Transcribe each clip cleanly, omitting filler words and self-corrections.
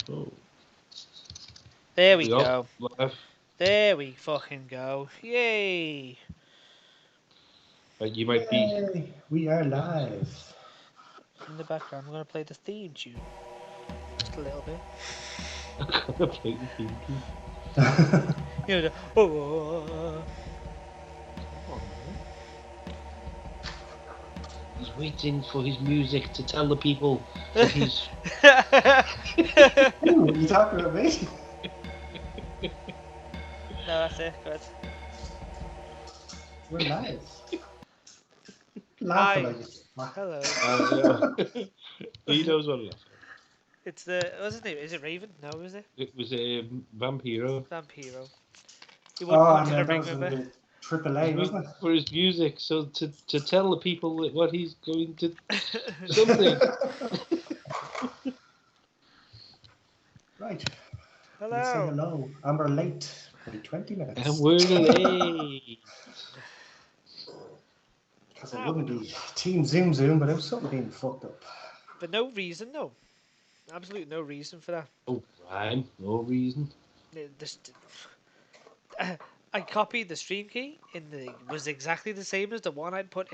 Oh. There we go. Live. There we fucking go. Yay! You might be. Yay, we are live. In the background, I'm going to play the theme tune. Just a little bit. I'm gonna play the theme tune. You know, oh. He's waiting for his music to tell the people that he's. Ooh, you talking about me? No, that's it. Good. We're live. Laughing Hi. at you. Hello. He knows what it is. It's the. What's his name? Is it Raven? No, is it? It was a Vampiro. Vampiro. He wouldn't come to the that ring was in with it. the AAA, wasn't it? For his music, so to tell the people what he's going to something. Right. Hello. Let's say hello. And we're late by 20 minutes. And we're late. Because it wouldn't be Team Zoom, but it was something being fucked up. For no reason, no. Absolutely no reason for that. Oh, Ryan, no reason. I copied the stream key was exactly the same as the one I'd put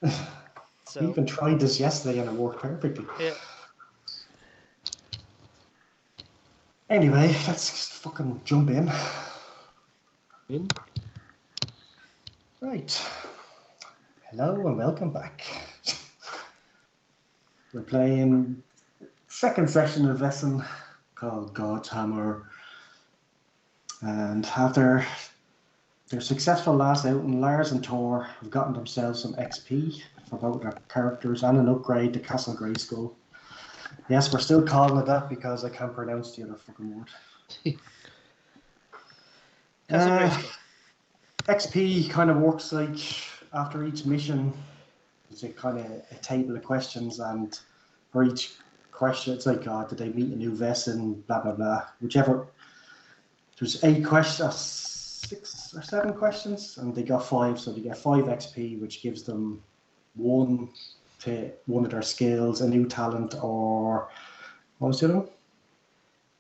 in. So We even tried this yesterday and it worked perfectly. yeah. Anyway, let's just fucking jump in. Right. Hello and welcome back. We're playing second session of Vaesen called God's Hammer. And after their successful last outing, Lars and Tor have gotten themselves some XP for both their characters and an upgrade to Castle Greyskull. Yes, we're still calling it that because I can't pronounce the other fucking word. Castle Greyskull. XP kind of works like after each mission, it's a kind of a table of questions, and for each question, it's like, did they meet a new Vaesen, blah blah blah. Whichever. There's 8 questions, 6 or 7 questions, and they got 5, so they get 5 XP, which gives them 1 to one of their skills, a new talent, or what was the other one?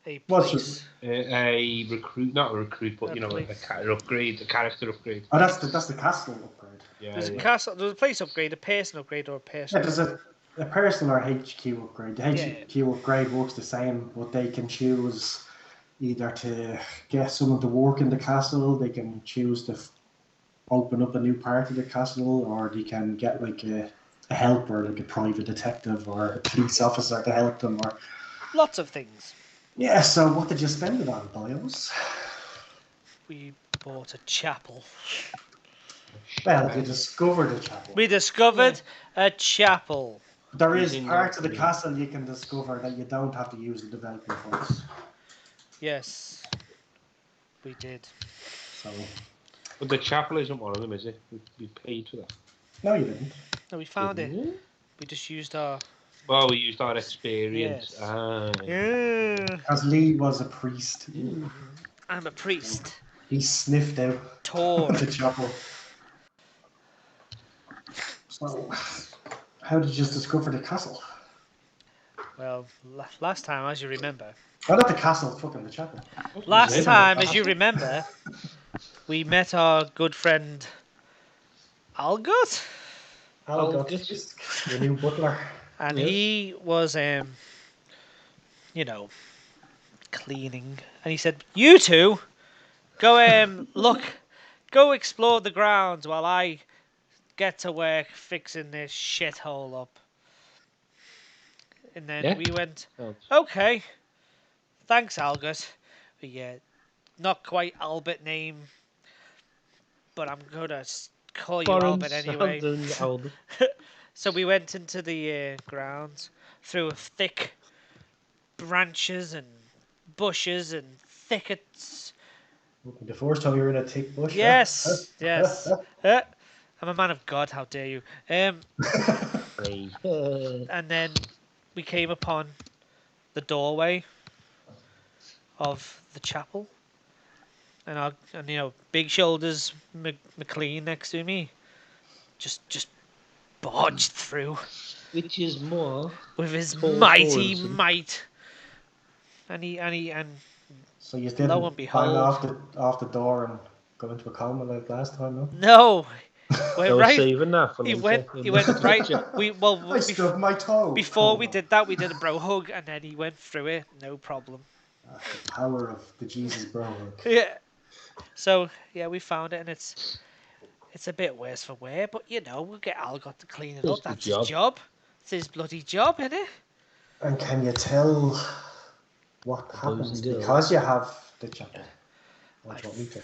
A What's a recruit, not a recruit, but A you know, place. an upgrade, a character upgrade. Oh, that's the castle upgrade. Yeah, There's a castle. There's a place upgrade, a person upgrade, or a person. Yeah, there's a personal or HQ upgrade. The HQ upgrade works the same, but they can choose either to get someone to work in the castle, they can choose to open up a new part of the castle, or they can get like a helper, like a private detective or a police officer to help them, or Lots of things. yeah. So what did you spend it on, bios? We bought a chapel. Well, you discovered a chapel. We discovered a chapel. There is parts of the castle you can discover that you don't have to use the development funds. Yes, we did. So. But the chapel isn't one of them, is it? We paid for that. No, you didn't. No, we found it. We just used our. Well, we used our experience. Yes. Yeah. Because Lee was a priest. I'm a priest. He sniffed out Tor. the chapel. So, how did you just discover the castle? Well, last time, as you remember. Oh, not the castle, fucking the chapel. Last time, as you remember, we met our good friend Algot. Algot, the new butler. And he was, cleaning. And he said, "You two, go go explore the grounds while I get to work fixing this shithole up." And then we went, "Okay, thanks, Algot. Not quite Albert name, but I'm gonna call you Albert anyway." So we went into the grounds through thick branches and bushes and thickets. The first time you were in a thick bush? Yes, yes. I'm a man of God, how dare you. And then we came upon the doorway of the chapel. And Big Shoulders McLean next to me just barged through. Which is more with his mighty might. and So you lo didn't and bang behold, off the door and go into a coma like last time, no? no, I went was right. saving that for He later. went right. I stubbed my toe. Before we Coma. did that, we did a bro hug, and then he went through it, no problem. The power of the Jesus bro hug. Yeah. So yeah, we found it, and it's a bit worse for wear, but we'll get Algot to clean it It's up. the That's his job. job. It's his bloody job, isn't it? And can you tell what happens and girls. because you have the chapel? Or do you want me to?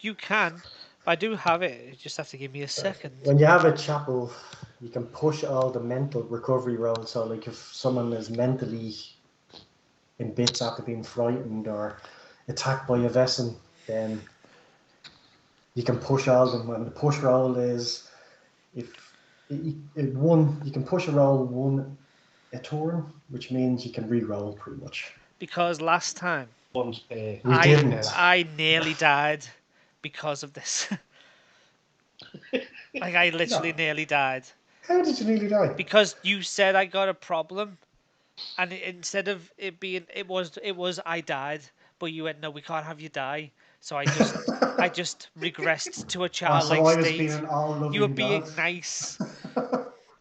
You can. I do have it. You just have to give me a second. When you have a chapel, you can push all the mental recovery rolls. So, like if someone is mentally in bits after being frightened or attacked by a Vaesen, then you can push all of them. And the push roll is if you can push a roll one a turn, which means you can re-roll pretty much. Because last time Once per. We didn't. I nearly died because of this. Like I literally No. nearly died How did you nearly die? because you said I got a problem, and instead of it being it was I died, but you went no, we can't have you die. So I just regressed to a So childlike I was state. being an all-loving You were being God. nice.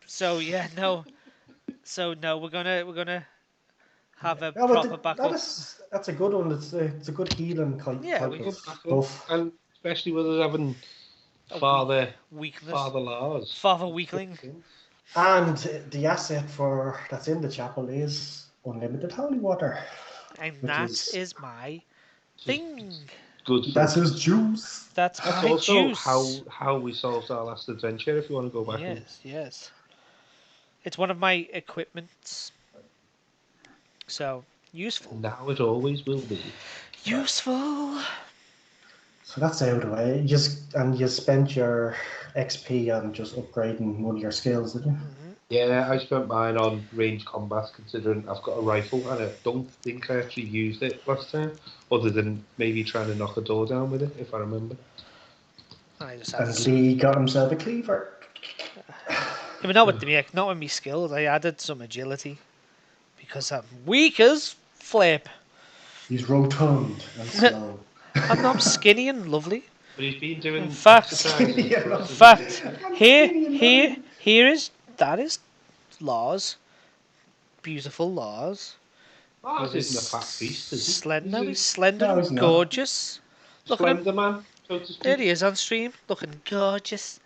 So yeah, no. So no, we're gonna have a Yeah, proper backup. that's a good one. It's a good healing type we of Back up, buff. and especially with us having A Father weakness. Lars. Father weakling. And the asset that's in the chapel is unlimited holy water. And Which that is- is my thing. Good. That's his juice. That's That's my also juice. how we solved our last adventure. If you want to go back. Yes. It's one of my equipments. So useful. Now it always will be. Useful. So that's out of the way. You spent your XP on just upgrading one of your skills, did you? Yeah, I spent mine on range combat, considering I've got a rifle, and I don't think I actually used it last time, other than maybe trying to knock a door down with it, if I remember. I just And Lee got himself a cleaver. but not with my skills. I added some agility because I'm weak as flip. He's rotund and slow. I'm skinny and lovely. But he's been doing In fact- exercises Yeah, for us, In hasn't fact, here is Lars. Beautiful Lars. he? Lars With his isn't a fat beast, is he? slender, He's he's slender No, and he's not. gorgeous. a Look at him. slender man, so to speak. There he is on stream, looking gorgeous.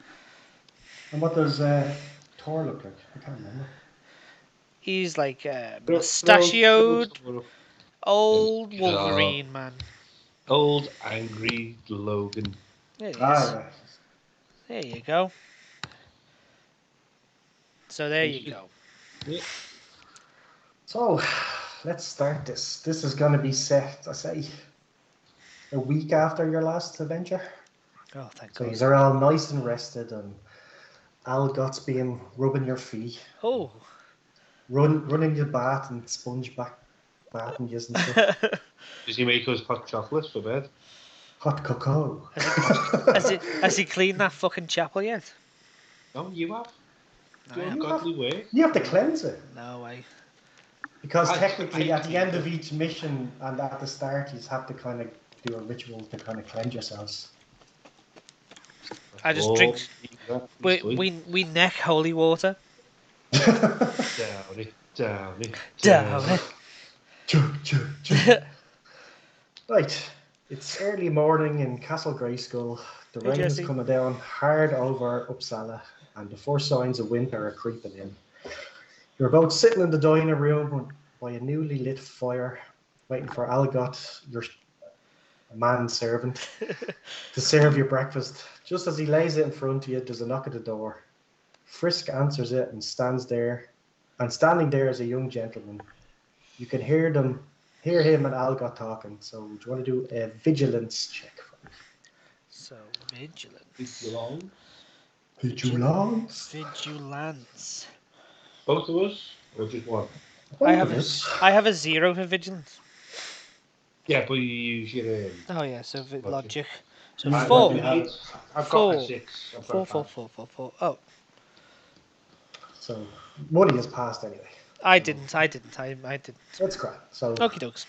And what does Thor look like? I can't remember. He's like Throw mustachioed someone up. old God. Wolverine man. Old angry Logan. There he is. Yeah. There you go. So there you go. Yeah. So, let's start this. This is going to be set, I say, a week after your last adventure. Oh, thank So God. you're all nice and rested, and Algot's been rubbing your feet, Oh. running your bath and sponge bathing you and stuff. Does he make us hot chocolates for bed? Hot cocoa. Has he cleaned that fucking chapel yet? No, you have. I Your have. godly way. You have to cleanse it. No way. Because I technically, at the think end of each mission and at the start, you have to kind of do a ritual to kind of cleanse yourselves. I just Oh, drink. We neck holy water. Down it. Down it. Right. It's early morning in Castle Greyskull. The Hey, rain is Jesse. coming down hard over Uppsala, and the first signs of winter are creeping in. You're both sitting in the dining room by a newly lit fire, waiting for Algot, your manservant, to serve your breakfast. Just as he lays it in front of you, there's a knock at the door. Frisk answers it and stands there, and standing there is a young gentleman. You can hear him and Algot talking. So do you want to do a vigilance check for me? So vigilant. Vigilance. Both of us, or just one? I Both of us. have a 0 for vigilance. Yeah, but you use your. Oh yeah, so logic. So Right, 4. well, I've got Four. a 6. I've got 4, a 4, five. 4, 4, 4. Oh. So money has passed anyway. I didn't. I didn't. That's great. So Okie dokes.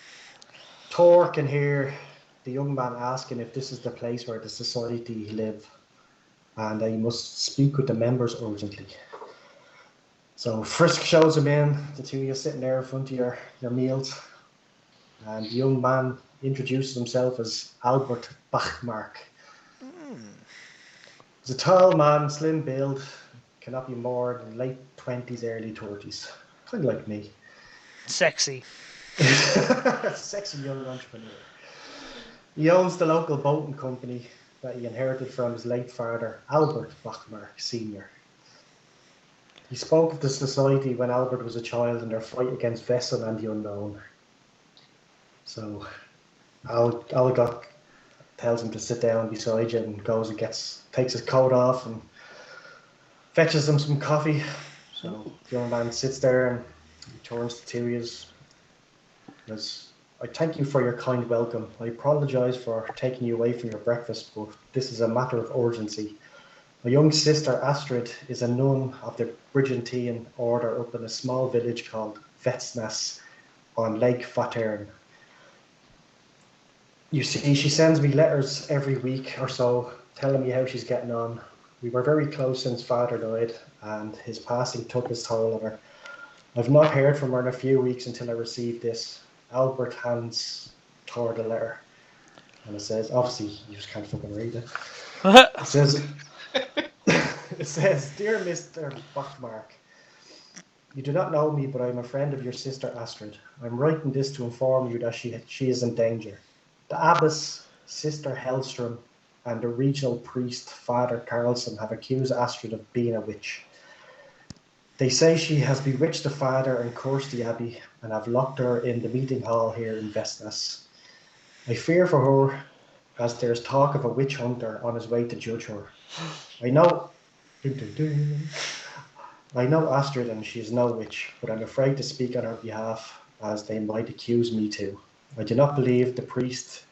Thor can hear the young man asking if this is the place where the society live, and he must speak with the members urgently. So Frisk shows him in, the two of you sitting there in front of your meals, and the young man introduces himself as Albert Bachmark. He's a tall man, slim build, cannot be more than late 20s, early 30s. Kind of like me. Sexy. Sexy young entrepreneur. He owns the local boating company that he inherited from his late father, Albert Bachmark Sr. He spoke of the society when Albert was a child in their fight against Vaesen and the Unknown. So Algot tells him to sit down beside you and goes and takes his coat off and fetches him some coffee. So the young man sits there and he turns to Tyrius. Says, I thank you for your kind welcome. I apologise for taking you away from your breakfast, but this is a matter of urgency. My young sister Astrid is a nun of the Brigantian order up in a small village called Vetsnas on Lake Vaesen. You see, she sends me letters every week or so telling me how she's getting on. We were very close since father died, and his passing took his toll on her. I've not heard from her in a few weeks until I received this. Albert hands Thor the letter, and it says, obviously you just can't fucking read it. It says, Dear Mr. Bachmark, you do not know me, but I am a friend of your sister Astrid. I'm writing this to inform you that she is in danger. The abbess, Sister Hellstrom, and the regional priest, Father Carlson, have accused Astrid of being a witch. They say she has bewitched the father and cursed the abbey, and have locked her in the meeting hall here in Vestnas. I fear for her, as there's talk of a witch hunter on his way to judge her. I know Astrid, and she is no witch, but I'm afraid to speak on her behalf, as they might accuse me too. I do not believe the priest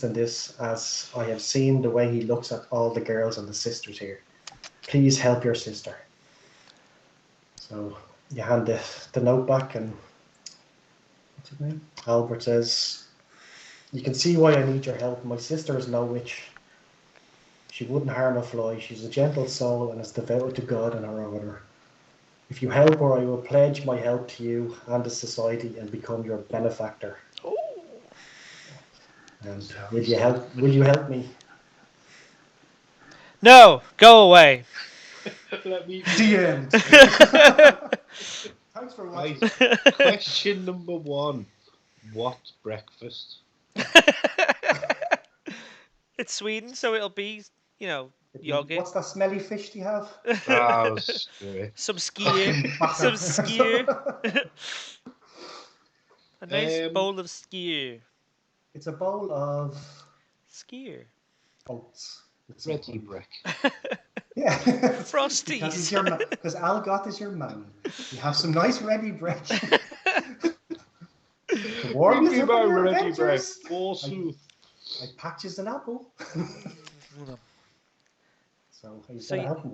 in this, as I have seen the way he looks at all the girls and the sisters here. Please help your sister. So you hand the note back, and what's his name? Albert says, you can see why I need your help. My sister is no witch. She wouldn't harm a fly. She's a gentle soul and is devoted to God and her order. If you help her, I will pledge my help to you and the society and become your benefactor. Ooh. And will you help me? No, go away. Let me. The end. Thanks for watching. Right. Question number 1. What breakfast? It's Sweden, so it'll be, yogurt. What's that smelly fish do you have? Oh, screw it. Some skier. Some skier. A nice bowl of skier. It's a bowl of skier. Oats. Ready brick. Yeah. Frosties. Because Algot is your man. You have some nice ready bread. Bring me my ready bread. Forsooth. I patches an apple. So,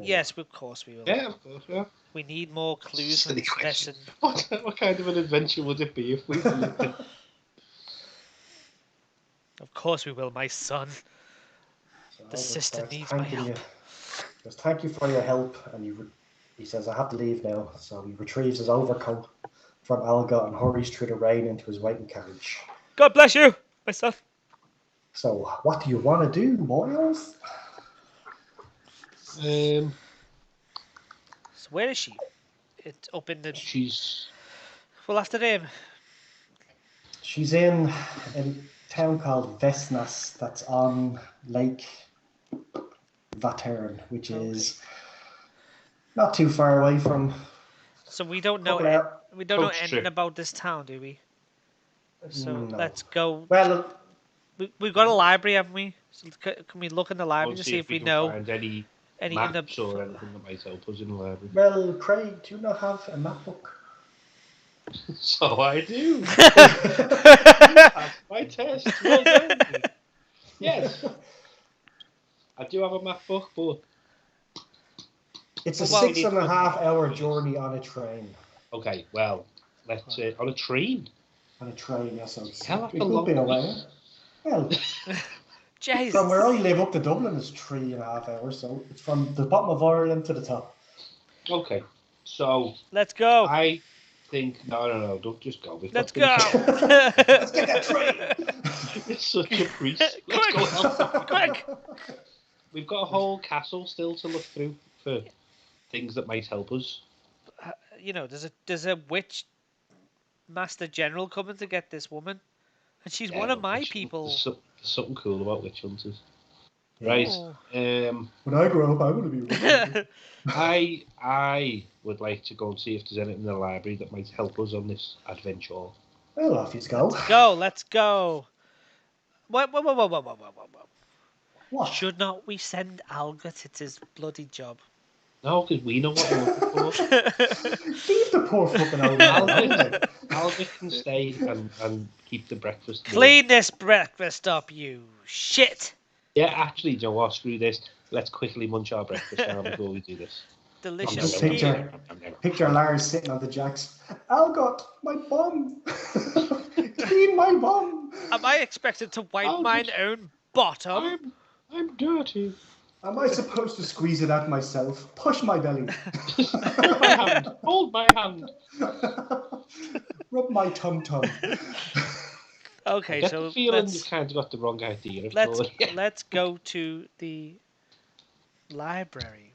yes, of course we will. Yeah, of course, yeah. We need more clues in this lesson. What kind of an adventure would it be if we did it? Of course we will, my son. So the sister needs my help. Just thank you for your help, and he says, I have to leave now. So he retrieves his overcoat from Algot and hurries through the rain into his waiting carriage. God bless you, my son. So, what do you want to do, boys? So where is she? It's up in the... She's... Well, after him. She's in a town called Vestnas that's on Lake Vaesen, which is not too far away from... So we don't know anything about this town, do we? So no. Let's go. Well, we've got a library, haven't we? So can we look in the library to see if we know find any maps or anything that might help us in the library? Well, Craig, do you not have a map book? So I do. That's my test. Well done. Yes. I do have a map book, but... It's a 6.5 hour journey on a train. Okay, well, let's on a train. On a train, yes, so it's Hell, a that's a good long bit away. way. Well, Jesus. from where I live up to Dublin is 3.5 hours, so it's from the bottom of Ireland to the top. Okay, so Let's go. I think no, don't just go. Let's go. Let's get that train! It's such a priest. Let's Quick. go help. Quick. We've got a whole castle still to look through for things that might help us. There's a witch master general coming to get this woman, and she's one of my people. There's something cool about witch hunters. Oh. Right. When I grow up, I want to be rich. I would like to go and see if there's anything in the library that might help us on this adventure. Well, off you go. Let's go. What? What? Should not we send Algot? It's his bloody job. No, because we know what we're looking for. Leave the poor fucking old man. Albert can stay and keep the breakfast. Clean this breakfast up, you shit. Yeah, actually, do you know what? Screw this. Let's quickly munch our breakfast now before we do this. Delicious. Just picture Lars sitting on the jacks. Algot, my bum. Clean my bum. Am I expected to wipe mine own bottom? I'm dirty. Am I supposed to squeeze it out myself? Push my belly. My hand. Hold my hand. Rub my tum-tum. Okay, I get so the feeling you've kind of got the wrong idea. Let's go to the library.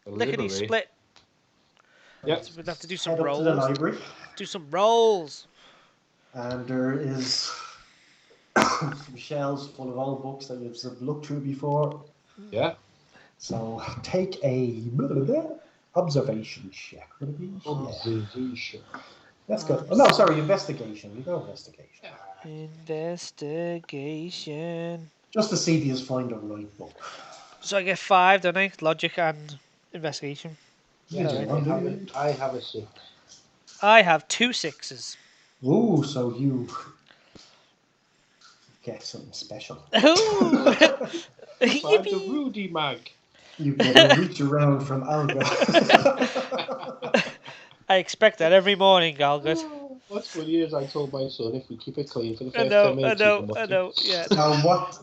Lickety split. Yep. We'd have to do some Head up rolls. to the library. Do some rolls. And there is some shelves full of old books that you've looked through before. Yeah. So take a observation check. Would it be? Observation. That's good. Oh, no, sorry, investigation. You go investigation. Investigation. Just to see if you find a right book. So I get 5, don't I? Logic and investigation. Yeah, I have a 6. I have 2 6s. Ooh, so you get something special. Ooh! Find the Rudy mag. You get a reach around from Alga. I expect that every morning, Galgut. What's funny is I told my son if we keep it clean for the first 10 I minutes, know, yeah. Now what's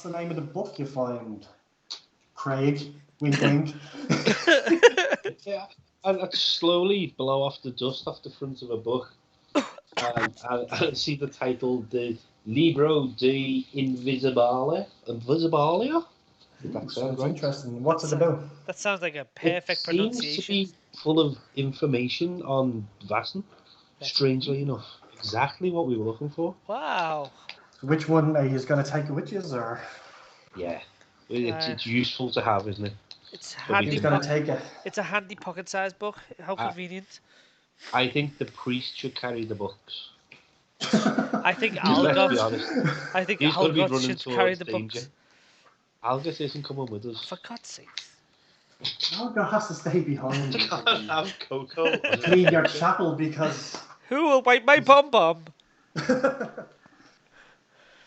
the name of the book you find? Craig, wink wink. Yeah, and I'd slowly blow off the dust off the front of a book and see the title, the Libro de Invisibilia. That sounds right. Interesting. What's it about? That sounds like a perfect pronunciation. Seems to be full of information on Vaesen. Strangely enough, exactly what we were looking for. Wow. Which one are you going to take? Witches or? Yeah, it's useful to have, isn't it? It's handy. He's going to take it. It's a handy pocket-sized book. How convenient. I think the priest should carry the books. I think Let's be honest. I think He's going to be Algot running should carry towards the danger. books. Algot isn't coming with us. For God's sake. Alga has to stay behind. Can't have Coco. Clean your chapel because. Who will wipe my pom pom? So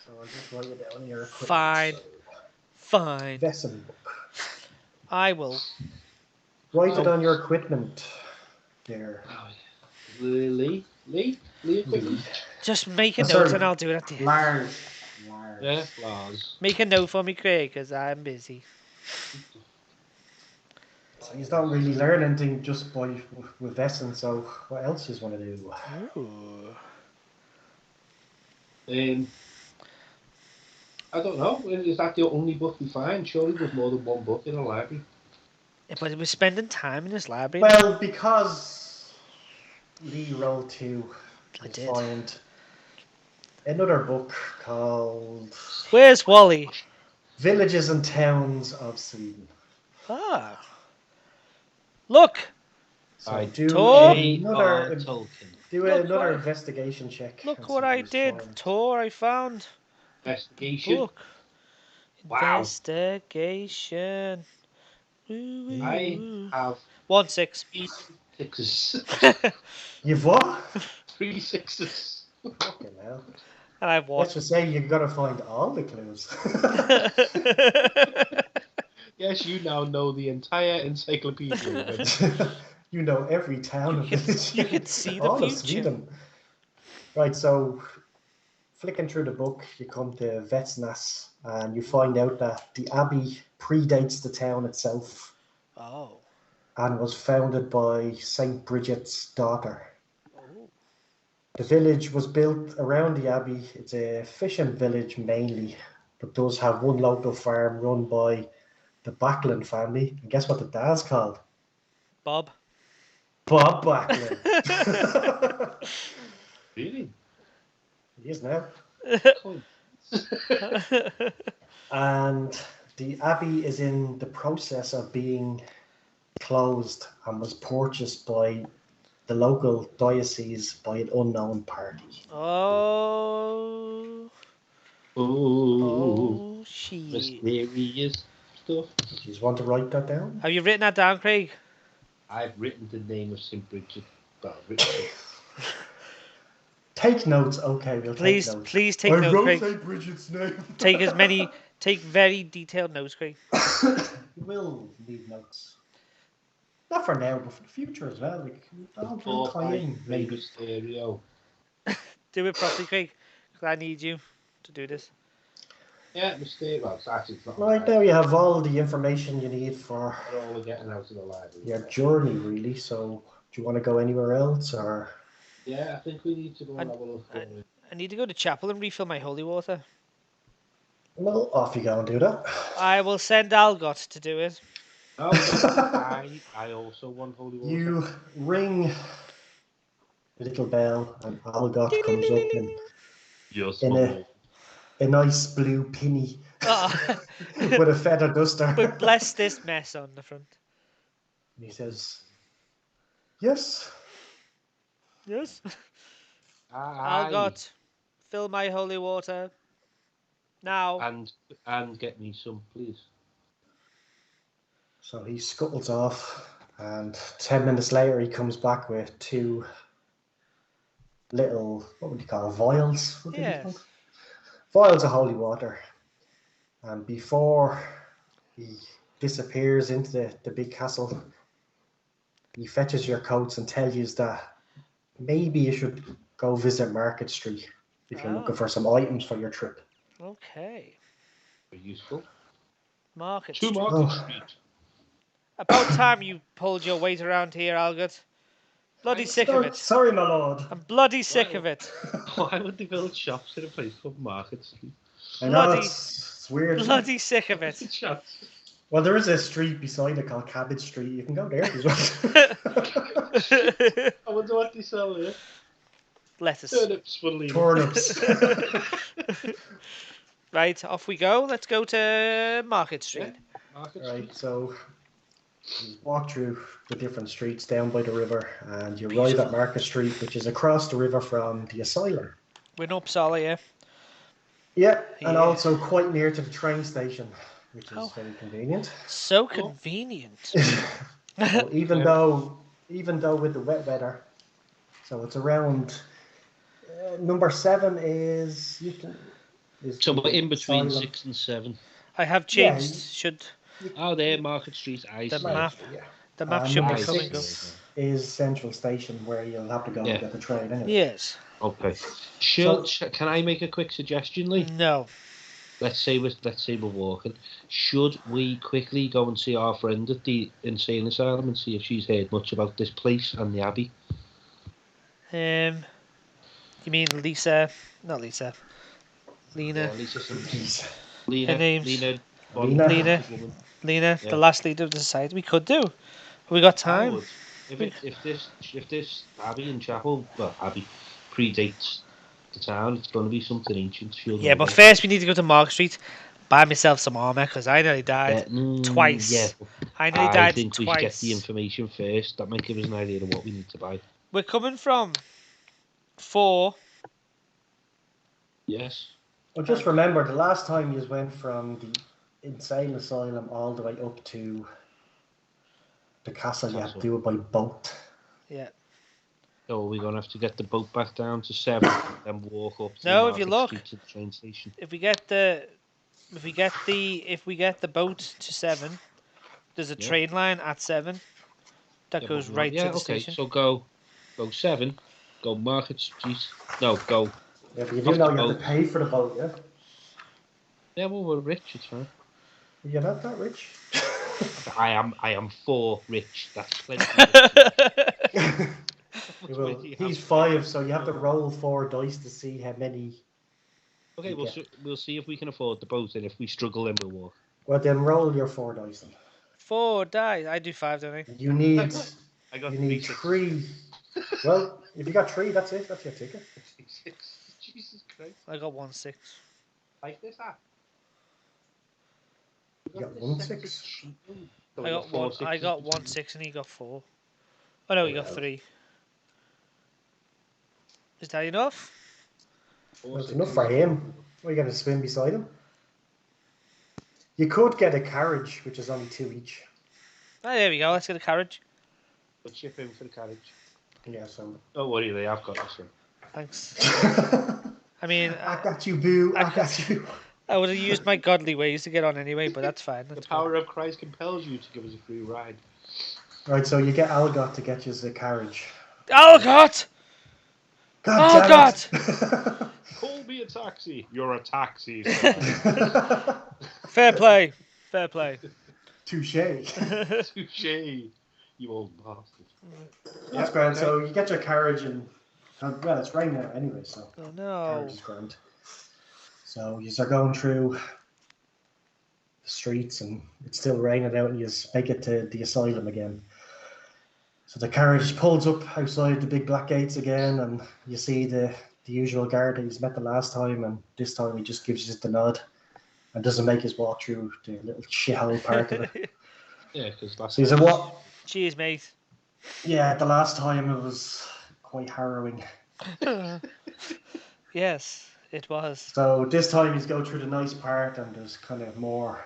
I'll just write it down here. Fine. Fine. Vaesen book. I will. Write it on your equipment. There. Lee equipment. Just make a note and I'll do it at the end. Large. Yeah, Lars. Make a note for me, Craig, because I'm busy. So you don't really learn anything just by with Vaesen, so what else you want to do? Ooh. I don't know. Is that the only book we find? Surely there's more than one book in a library. Yeah, but we're spending time in this library. Well, because Lee rolled to find another book called Where's Wally? Villages and Towns of Sweden. Ah. Look. So I do Tolkien. another investigation check. Look what I did. Tor, I found. Investigation. Book. Wow. Investigation. I have 1 6. 3 6s. You've what? 3 6s. Fucking hell. And I've Let's watched. just say you've got to find all the clues. Yeah, guess you now know the entire encyclopedia. You know every town of this. You can see the all of future. Sweden. Right, so flicking through the book, you come to Vetsnas, and you find out that the abbey predates the town itself Oh. and was founded by Saint Bridget's daughter. Oh. The village was built around the abbey. It's a fishing village mainly, but does have one local farm run by the Backlund family. And guess what the dad's called? Bob. Bob Backlund. Really? He is now. Cool. And the abbey is in the process of being closed and was purchased by the local diocese by an unknown party. Oh. Oh, Shit. mysterious stuff. Do you want to write that down? Have you written that down, Craig? I've written the name of St. Bridget. Well, I've written it. Take notes, okay, we'll Please, take notes. please take I notes, wrote Craig. St. Bridget's name. Take very detailed notes, Craig. You will need notes. Not for now, but for the future as well. Like, I'll tie in, maybe. Stereo. Do it properly, Craig. Because I need you to do this. Yeah, mistake. Well, it's actually not. Right now, you have all the information you need for We're all getting out of the library. your journey, really. So, do you want to go anywhere else, or? Yeah, I think we need to go and have a look. I need to go to chapel and refill my holy water. Well, off you go and do that. I will send Algot to do it. Oh, I also want holy water. You ring the little bell, and Algot comes up in a nice blue pinny Oh. with a feather duster. But bless this mess on the front. And he says, "Yes." Yes. Aye. Algot, fill my holy water. Now. And get me some, please. So he scuttles off, and 10 minutes later he comes back with two little, what would you call, vials? What are they Yes. called? Vials of holy water. And before he disappears into the big castle, he fetches your coats and tells you that maybe you should go visit Market Street if you're looking for some items for your trip. Okay. Very useful. Market To Street. Market Street. About time you pulled your weight around here, Algot. Bloody sick of it. Sorry, my lord. I'm bloody sick of it. Why would they build shops in a place called Market Street? I know, Bloody- it's weird. isn't it? Bloody sick of it. Shops. Well, there is a street beside it called Cabbage Street. You can go there as well. I wonder what they sell there. Lettuce. Turnips, funnily enough. Turnips. Right, off we go. Let's go to Market Street. Market Right, Street. so you walk through the different streets down by the river, and you arrive at Market Street, which is across the river from the asylum. We're in Uppsala, yeah. Yeah, and Yeah. also quite near to the train station, which is Oh. very convenient. So convenient. So even though with the wet weather, so it's around number 7 is So we're in between asylum. 6 and 7. I have changed. Should Oh, there, Market Street. I the see. map Yeah. the map should number be coming up. 6 is Central Station, where you'll have to go Yeah. and get the train anyway. Yes. Okay. Can I make a quick suggestion, Lee? No. Let's say we're walking. Should we quickly go and see our friend at the insane asylum and see if she's heard much about this place and the abbey? You mean Lisa? Not Lisa. Lena. Yeah, Lisa something. Her Lena. name's Lena. Lena. Lena, Yeah. the last leader of the society. We could do. We got I time. would. If this abbey and chapel, well, abbey predates the town, it's going to be something ancient. Yeah, but first we need to go to Market Street, buy myself some armor because I nearly died twice. Yeah, I nearly I died think we should get twice. the information first. That might give us an idea of what we need to buy. We're coming from 4. Yes. Well, just remember, the last time you went from the insane asylum all the way up to the castle, you had to do it by boat. Yeah. So we're going to have to get the boat back down to 7 and then walk up to No, if you Market look. Street to the train station. If we get the boat to 7, There's a Yeah. train line at 7 that Yeah, goes but right yeah, to the okay. station. So go 7. Go Market Street. No, go. Yeah, but you do Off know the you have to boat. pay for the boat, yeah? Yeah, well, we're rich. It's fine. You're not that rich. I am 4 rich. That's plenty. Well, he's 5, so you have to roll 4 dice to see how many. Okay, you we'll get. we'll see if we can afford the boat, and if we struggle, then we'll walk. Well, then roll your 4 dice. Then. 4 dice. I do 5, don't I? You need. I got You 3 need sixes. 3. Well, if you got 3, that's it. That's your ticket. 6. Jesus Christ! I got 1 6. Like this, You got 1 6. So I got 1. I got 1 6, and he got 4. Oh no, he got 3. Is that enough? That's enough for him. Well, you got to swim beside him. You could get a carriage, which is only 2 each. Oh, there we go. Let's get a carriage. We'll chip in for the carriage. Yeah, so. Don't worry, they have got this one. Thanks. I mean, I got you, boo. I got you. I would have used my godly ways to get on anyway, but that's fine. The That's power of Christ compels you to give us a free ride. Right, so you get Algot to get you the carriage. Oh God! God Oh damn God! it. Call me a taxi. You're a taxi, sir. Fair play. Fair play. Touche. Touche, you old bastard. That's grand. So you get your carriage and well, it's raining out anyway, so Oh no. carriage is grand. So you are going through the streets and it's still raining out, and you make it to the asylum again. So the carriage pulls up outside the big black gates again, and you see the usual guard that he's met the last time, and this time he just gives you the nod and doesn't make us walk through the little shithole part of it. Yeah, because that's. So he said, "What?" Cheers, mate. Yeah, the last time it was quite harrowing. Yes, it was. So this time he's go through the nice part, and there's kind of more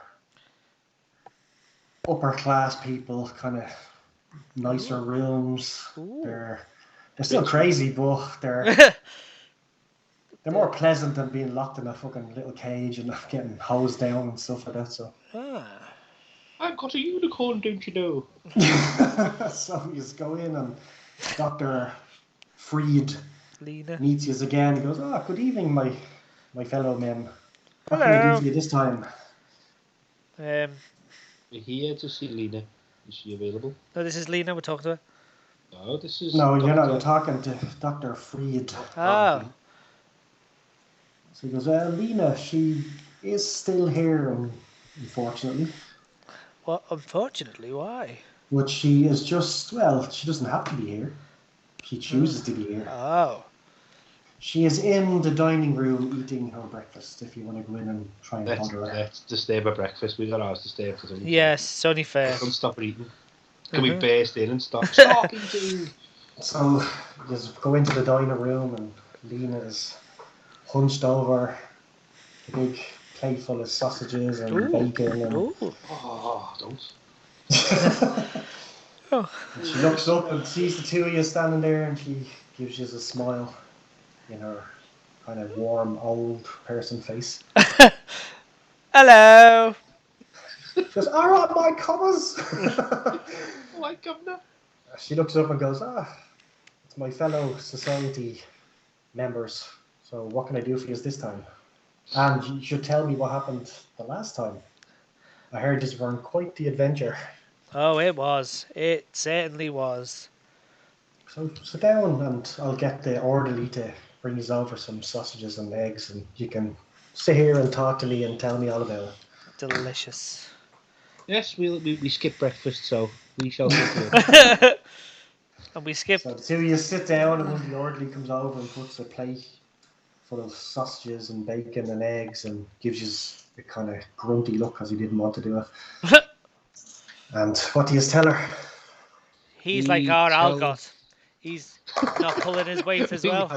upper class people, kind of nicer rooms. Ooh. They're still crazy, but they're more pleasant than being locked in a fucking little cage and getting hosed down and stuff like that. So I've got a unicorn, don't you know? so you just go in, and Dr. Freed Lena. meets you again. He goes, "Oh, good evening, my fellow men. What can I Hello. do for you this time?" We're here to see Lena. Is she available? No, this is Lena. We're talking to her. No, this is. No, you're not. You're talking to Dr. Freed. Oh. So he goes, "Lena, she is still here, unfortunately. Well, unfortunately, why? But she is just, well, she doesn't have to be here. She chooses to be here. Oh. She is in the dining room eating her breakfast, if you want to go in and try and bother her." Let's disturb her breakfast. We got ours to stay for something. Yes, it's only fair. Don't stop eating. Can we burst in and stop eating? So you just go into the dining room, and Lena is hunched over a big plate full of sausages and bacon. And Oh, don't. Oh. And she looks up and sees the two of you standing there, and she gives you a smile in her kind of warm old person face. Hello. She goes, "All right, my comers." Like governor. She looks up and goes, "It's my fellow society members. So what can I do for you this time? And you should tell me what happened the last time. I heard this were quite the adventure." Oh, it was. It certainly was. So sit down, and I'll get the orderly to bring you over some sausages and eggs, and you can sit here and talk to me and tell me all about it. Delicious. Yes, we skip breakfast, so we shall sit here. And we skipped. So the two of you sit down, and when the orderly comes over and puts a plate full of sausages and bacon and eggs and gives you a kind of grunty look because he didn't want to do it. And what do you tell her? He's like our Algot. He's not pulling his weight as well.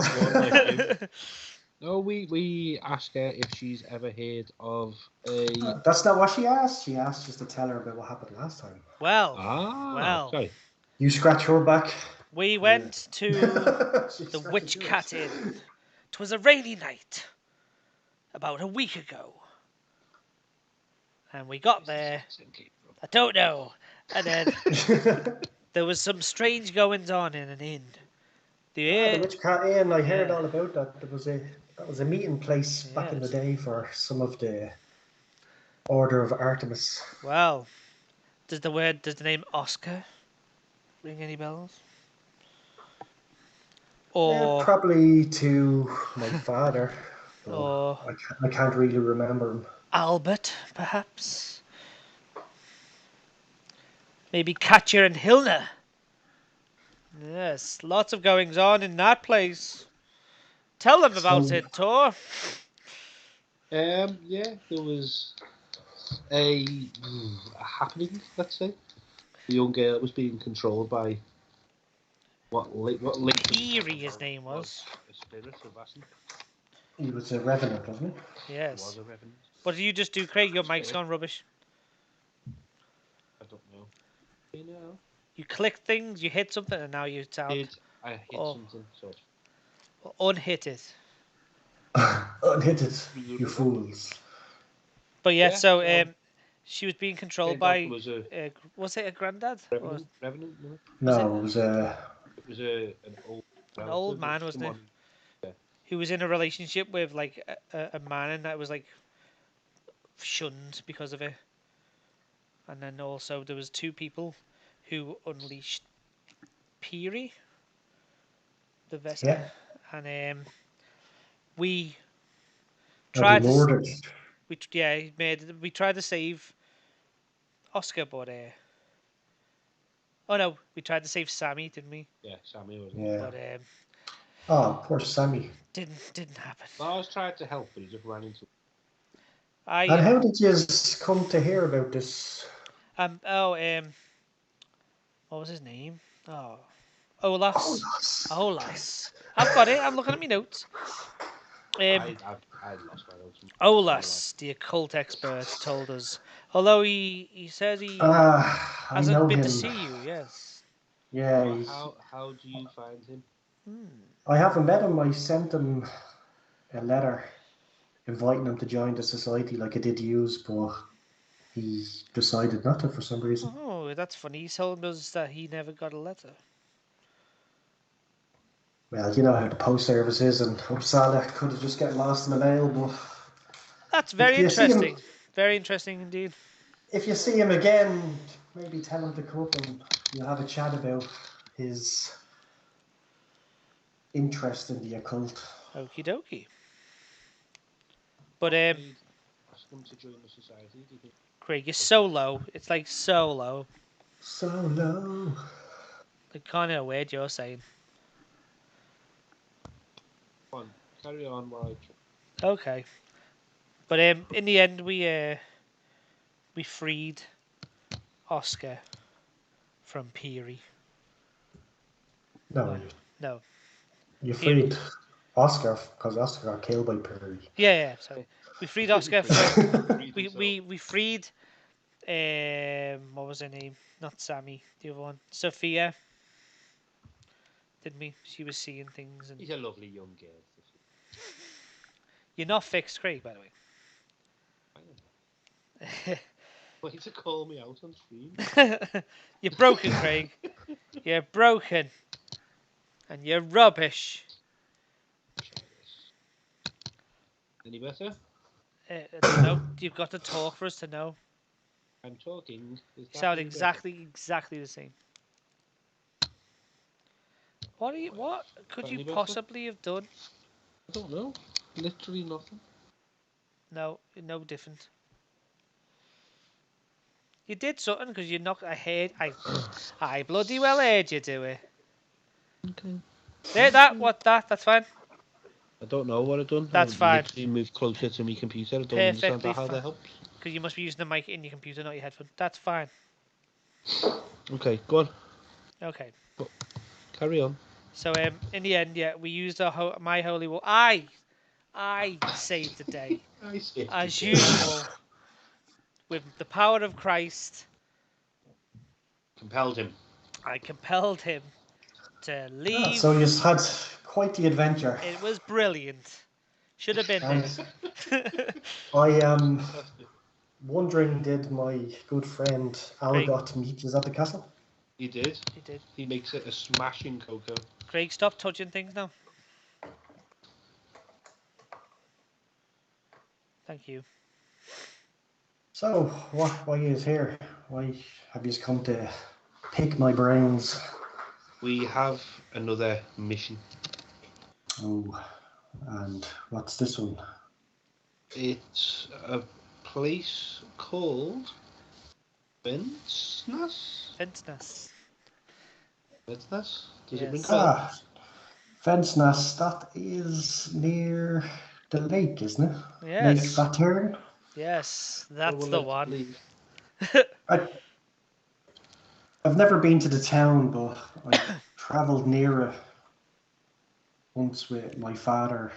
No, we asked her if she's ever heard of a. That's not what she asked. She asked just to tell her about what happened last time. Well, sorry. You scratch her back. We went to the Witch Cat Inn. 'Twas a rainy night, about a week ago. And we got there. I don't know. And then there was some strange goings on in an inn. The Witchcat Inn, I heard Yeah. all about that. That was a meeting place back in the day for some of the Order of Artemis. Well, does the name Oscar ring any bells? Or probably to my father. or I can't really remember him. Albert, perhaps? Maybe Katja and Hilna? Yes, lots of goings on in that place. Tell them about it, Tor. Yeah, there was a happening, let's say. The young girl was being controlled by what Eerie, his name was. A spirit of Vaesen. He was a revenant, wasn't he? Yes. He was a revenant. What did you just do, Craig? Your mic's gone rubbish. I don't know. You know. You clicked things, you hit something, and now you sound. I hit something, so. Unhit it. Unhit it, you fools. But yeah, so she was being controlled by. Was it a granddad? Revenant? No, it was an old man, wasn't it? Yeah. Who was in a relationship with like a man, and that was like shunned because of it. And then also there was two people who unleashed Peary, the Vaesen, and we tried to. We tried to save Oscar, but oh no, we tried to save Sammy, didn't we? Yeah, Sammy was. Yeah. But poor Sammy. Didn't happen. Well, I was trying to help, but he just ran into. And how did you come to hear about this? What was his name? Oh, Olas. I've got it. I'm looking at my notes. I lost my notes. Olas, the occult expert, told us. Although he says he hasn't been to see you. Yes. Yeah. How do you find him? I haven't met him. I sent him a letter inviting him to join the society like I did use, but he decided not to for some reason. Oh, that's funny. He told us that he never got a letter. Well, you know how the post service is, and Uppsala could have just got lost in the mail, but... That's very interesting. Very interesting indeed. If you see him again, maybe tell him to come up and you'll have a chat about his interest in the occult. Okie dokie. But ask him to join the society. Do you think? Craig, you're so low. It's like so low. So low. I can't hear a word you're saying. Come on, carry on while I try. Okay. But in the end, we freed Oscar from Peary. No. You freed Oscar because Oscar got killed by Peary. Yeah. Sorry, we freed Oscar from. we freed. What was her name? Not Sammy. The other one, Sophia. Didn't we? She was seeing things. And he's a lovely young girl. You're not fixed, Craig, by the way. Why to call me out on stream? You're broken, Craig. You're broken. And you're rubbish. Any better? I don't know. You've got to talk for us to know. I'm talking. You sound exactly the same. What could you possibly have done? I don't know. Literally nothing. No different. You did something because you knocked. I bloody well heard you do it. Okay. That's fine. I don't know what I've done. That's fine. You move closer to my computer. I don't understand how that helps. Because you must be using the mic in your computer, not your headphone. That's fine. Okay, go on. Okay. Carry on. So in the end, we used my holy war. I saved the day. As usual. With the power of Christ. Compelled him. I compelled him to leave. So you had quite the adventure. It was brilliant. Should have been there. wondering, did my good friend Craig. Algot meet us at the castle? He did. He did. He makes it a smashing cocoa. Craig, stop touching things now. Thank you. So, why is here? Why have you come to pick my brains? We have another mission. Oh, and what's this one? It's a place called Ventness. Ventness. Ventness? Does it ring Yes. bells? Fensness, that is near the lake, isn't it? Lake Yes. Vatern. Yes, that's Well, the let's one. leave. I've never been to the town, but I've travelled near it once with my father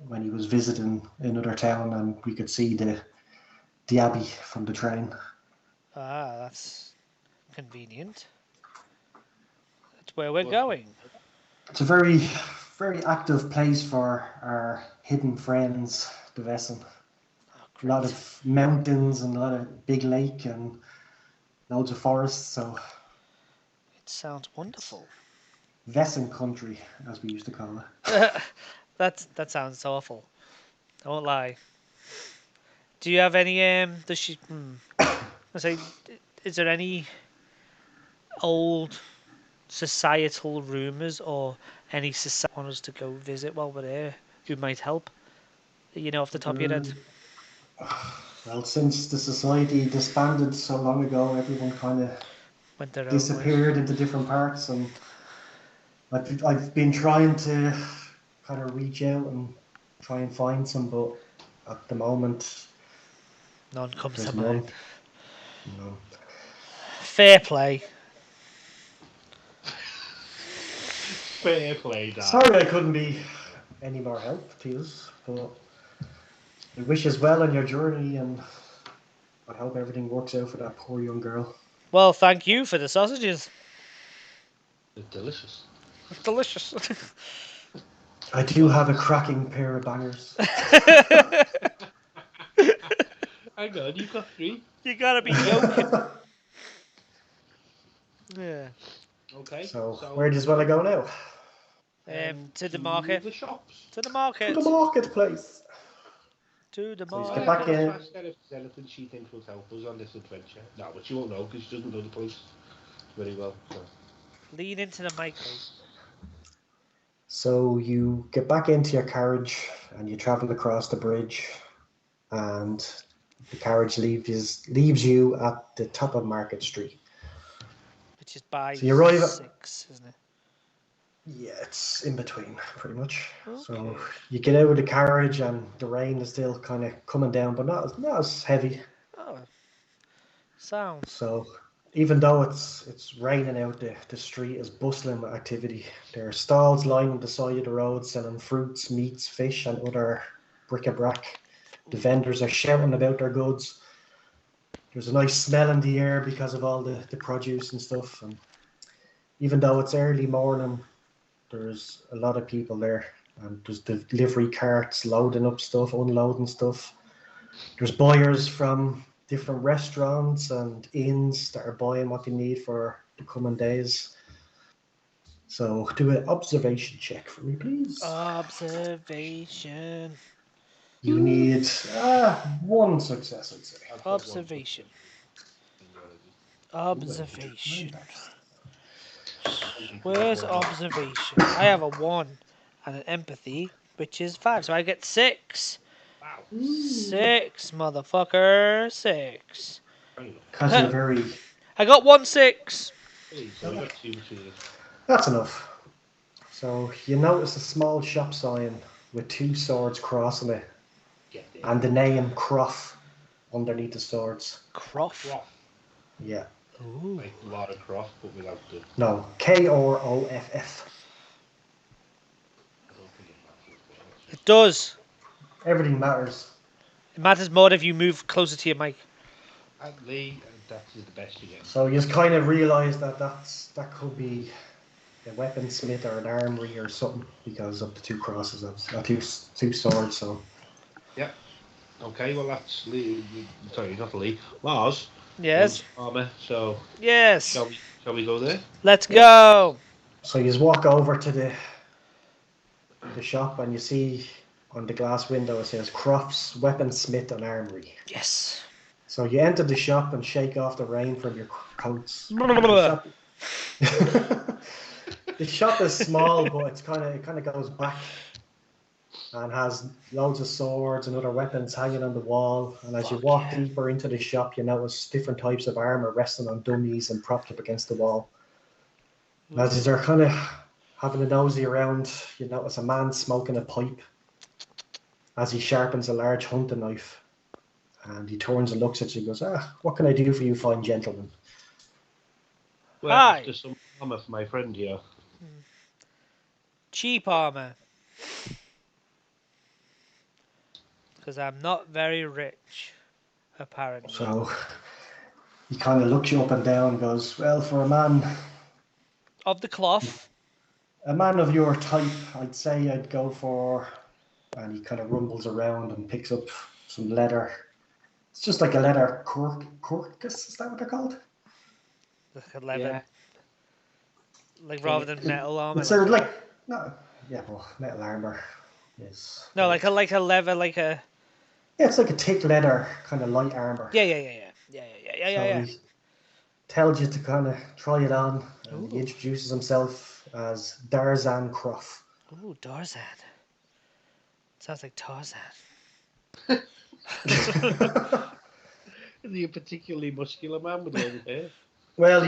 when he was visiting another town, and we could see the abbey from the train. Ah, that's convenient. That's where we're Well, going. It's a very, very active place for our hidden friends, the Vaesen. Oh, A lot great. of mountains and a lot of big lake and loads of forests. So It sounds wonderful. Vaesen country, as we used to call it. That sounds awful. I won't lie. Do you have any does she I say is there any old societal rumours or any society want us to go visit while we're there who might help? You know, off the top of your head. Well, since the society disbanded so long ago, everyone kind of Went their own way. disappeared into different parts, and I've been trying to kind of reach out and try and find some, but at the moment None comes there's to none. mind. No. Fair play. Fair play, Dad. Sorry I couldn't be any more help to you, but I wish you well on your journey, and I hope everything works out for that poor young girl. Well, thank you for the sausages. They're delicious. Delicious. I do have a cracking pair of bangers. Hang on, you've got 3. You gotta be joking. Yeah. Okay. So where does well I go now? To the market. The shops. To the To market. the marketplace. To the Please market. get back in. Ask her if there's anything she thinks will help us on this adventure. No, but she won't know because she doesn't know the place very well. So. Lean into the mic, mate. So you get back into your carriage and you travel across the bridge, and the carriage leaves you at the top of Market Street. Which is by So you arrive at- 6, isn't it? Yeah, it's in between, pretty much. Okay. So you get out of the carriage and the rain is still kind of coming down, but not as heavy. Oh. Sounds. So even though it's raining out, the street is bustling with activity. There are stalls lining the side of the road selling fruits, meats, fish, and other bric-a-brac. The vendors are shouting about their goods. There's a nice smell in the air because of all the produce and stuff. And even though it's early morning, there's a lot of people there. And there's delivery carts loading up stuff, unloading stuff. There's buyers from different restaurants and inns that are buying what they need for the coming days. So do an observation check for me, please. Observation. You need 1 success, I'd say. Observation. Observation. Where's observation? I have a 1 and an empathy, which is 5. So I get 6. Wow. 6, motherfucker. 6. Because you're very... I got 1 6. Hey, so we got 2 between us. That's enough. So you notice a small shop sign with 2 swords crossing it, Get there. and the name Croft underneath the swords. Croft. Croft. Yeah. Ooh. Like Lara Croft, but without the. No, Kroff. I don't think it matters. It does. Everything matters. It matters more if you move closer to your mic. At Lee, that is the best you get. So you just kind of realise that could be a weaponsmith or an armory or something because of the 2 crosses of two swords. So Yeah. Okay, well that's Lee. Sorry, not Lee. Lars Yes. wants armor. So Yes. shall we go there? Let's Yeah. go. So you just walk over to the shop and you see on the glass window it says Crofts Weaponsmith and Armory. Yes. So you enter the shop and shake off the rain from your coats. Blah, blah, The blah. shop, the shop is small, but it kind of goes back and has loads of swords and other weapons hanging on the wall. And as you Fuck walk yeah. deeper into the shop, you notice different types of armor resting on dummies and propped up against the wall. And as they're kind of having a nosy around, you notice a man smoking a pipe as he sharpens a large hunting knife. And he turns and looks at you and goes, what can I do for you fine gentlemen? We're Hi. after some armor for my friend here. Cheap armor. Because I'm not very rich, apparently. So he kind of looks you up and down and goes, well, for a man Of the cloth. of your type, I'd say I'd go for, and he kind of rumbles around and picks up some leather. It's just like a leather corcus, is that what they're called? Like a leather. Yeah. Like rather than metal armor. It's well, metal armor is. No, like a leather, like a. Yeah, it's like a thick leather kind of light armor. Yeah. So he tells you to kind of try it on, and he introduces himself as Darzan Croft. Ooh, Tarzan. Sounds like Tarzan. Is he a particularly muscular man with long hair? Well,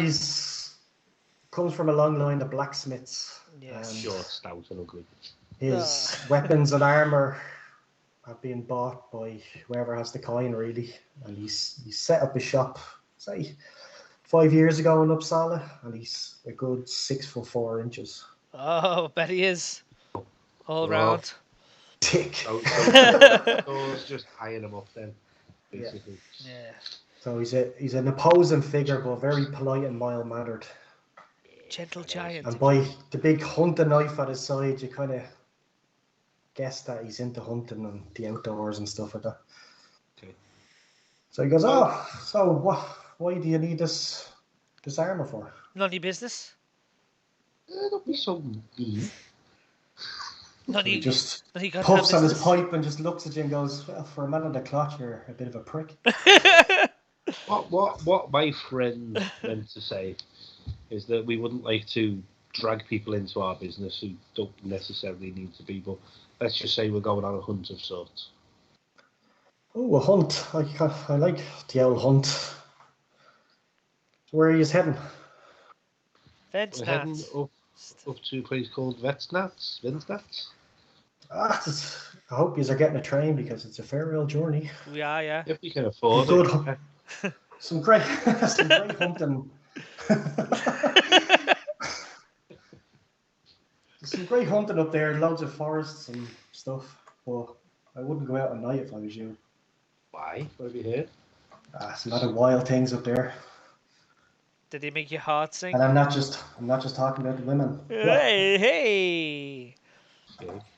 comes from a long line of blacksmiths. Yes. Short, stout, and ugly. His weapons and armor have been bought by whoever has the coin, really. And he's set up a shop, say, 5 years ago in Uppsala, and he's a good 6'4". Oh, bet he is. All round. Tick. So it's just eyeing him up then, basically. Yeah. So he's an imposing figure, but very polite and mild mannered. Gentle giant. And by the big hunting knife at his side, you kind of guess that he's into hunting and the outdoors and stuff like that. Okay. So he goes, so why do you need this armor for? None of your business. Don't be so mean. So he just None of puffs on his business. pipe and just looks at you and goes, well, for a man of the cloth, you're a bit of a prick. What my friend meant to say is that we wouldn't like to drag people into our business who don't necessarily need to be, but let's just say we're going on a hunt of sorts. Oh, a hunt. I like the old hunt. So where are you heading? We're heading up to a place called Vetsnats. I hope you are getting a train because it's a fair old journey. We are, yeah. If we can afford it. Some great hunting. Some great hunting up there, loads of forests and stuff. But I wouldn't go out at night if I was you. Why? What have you heard? There's a lot of wild things up there. Did he make your heart sing? And I'm not just talking about the women. Hey.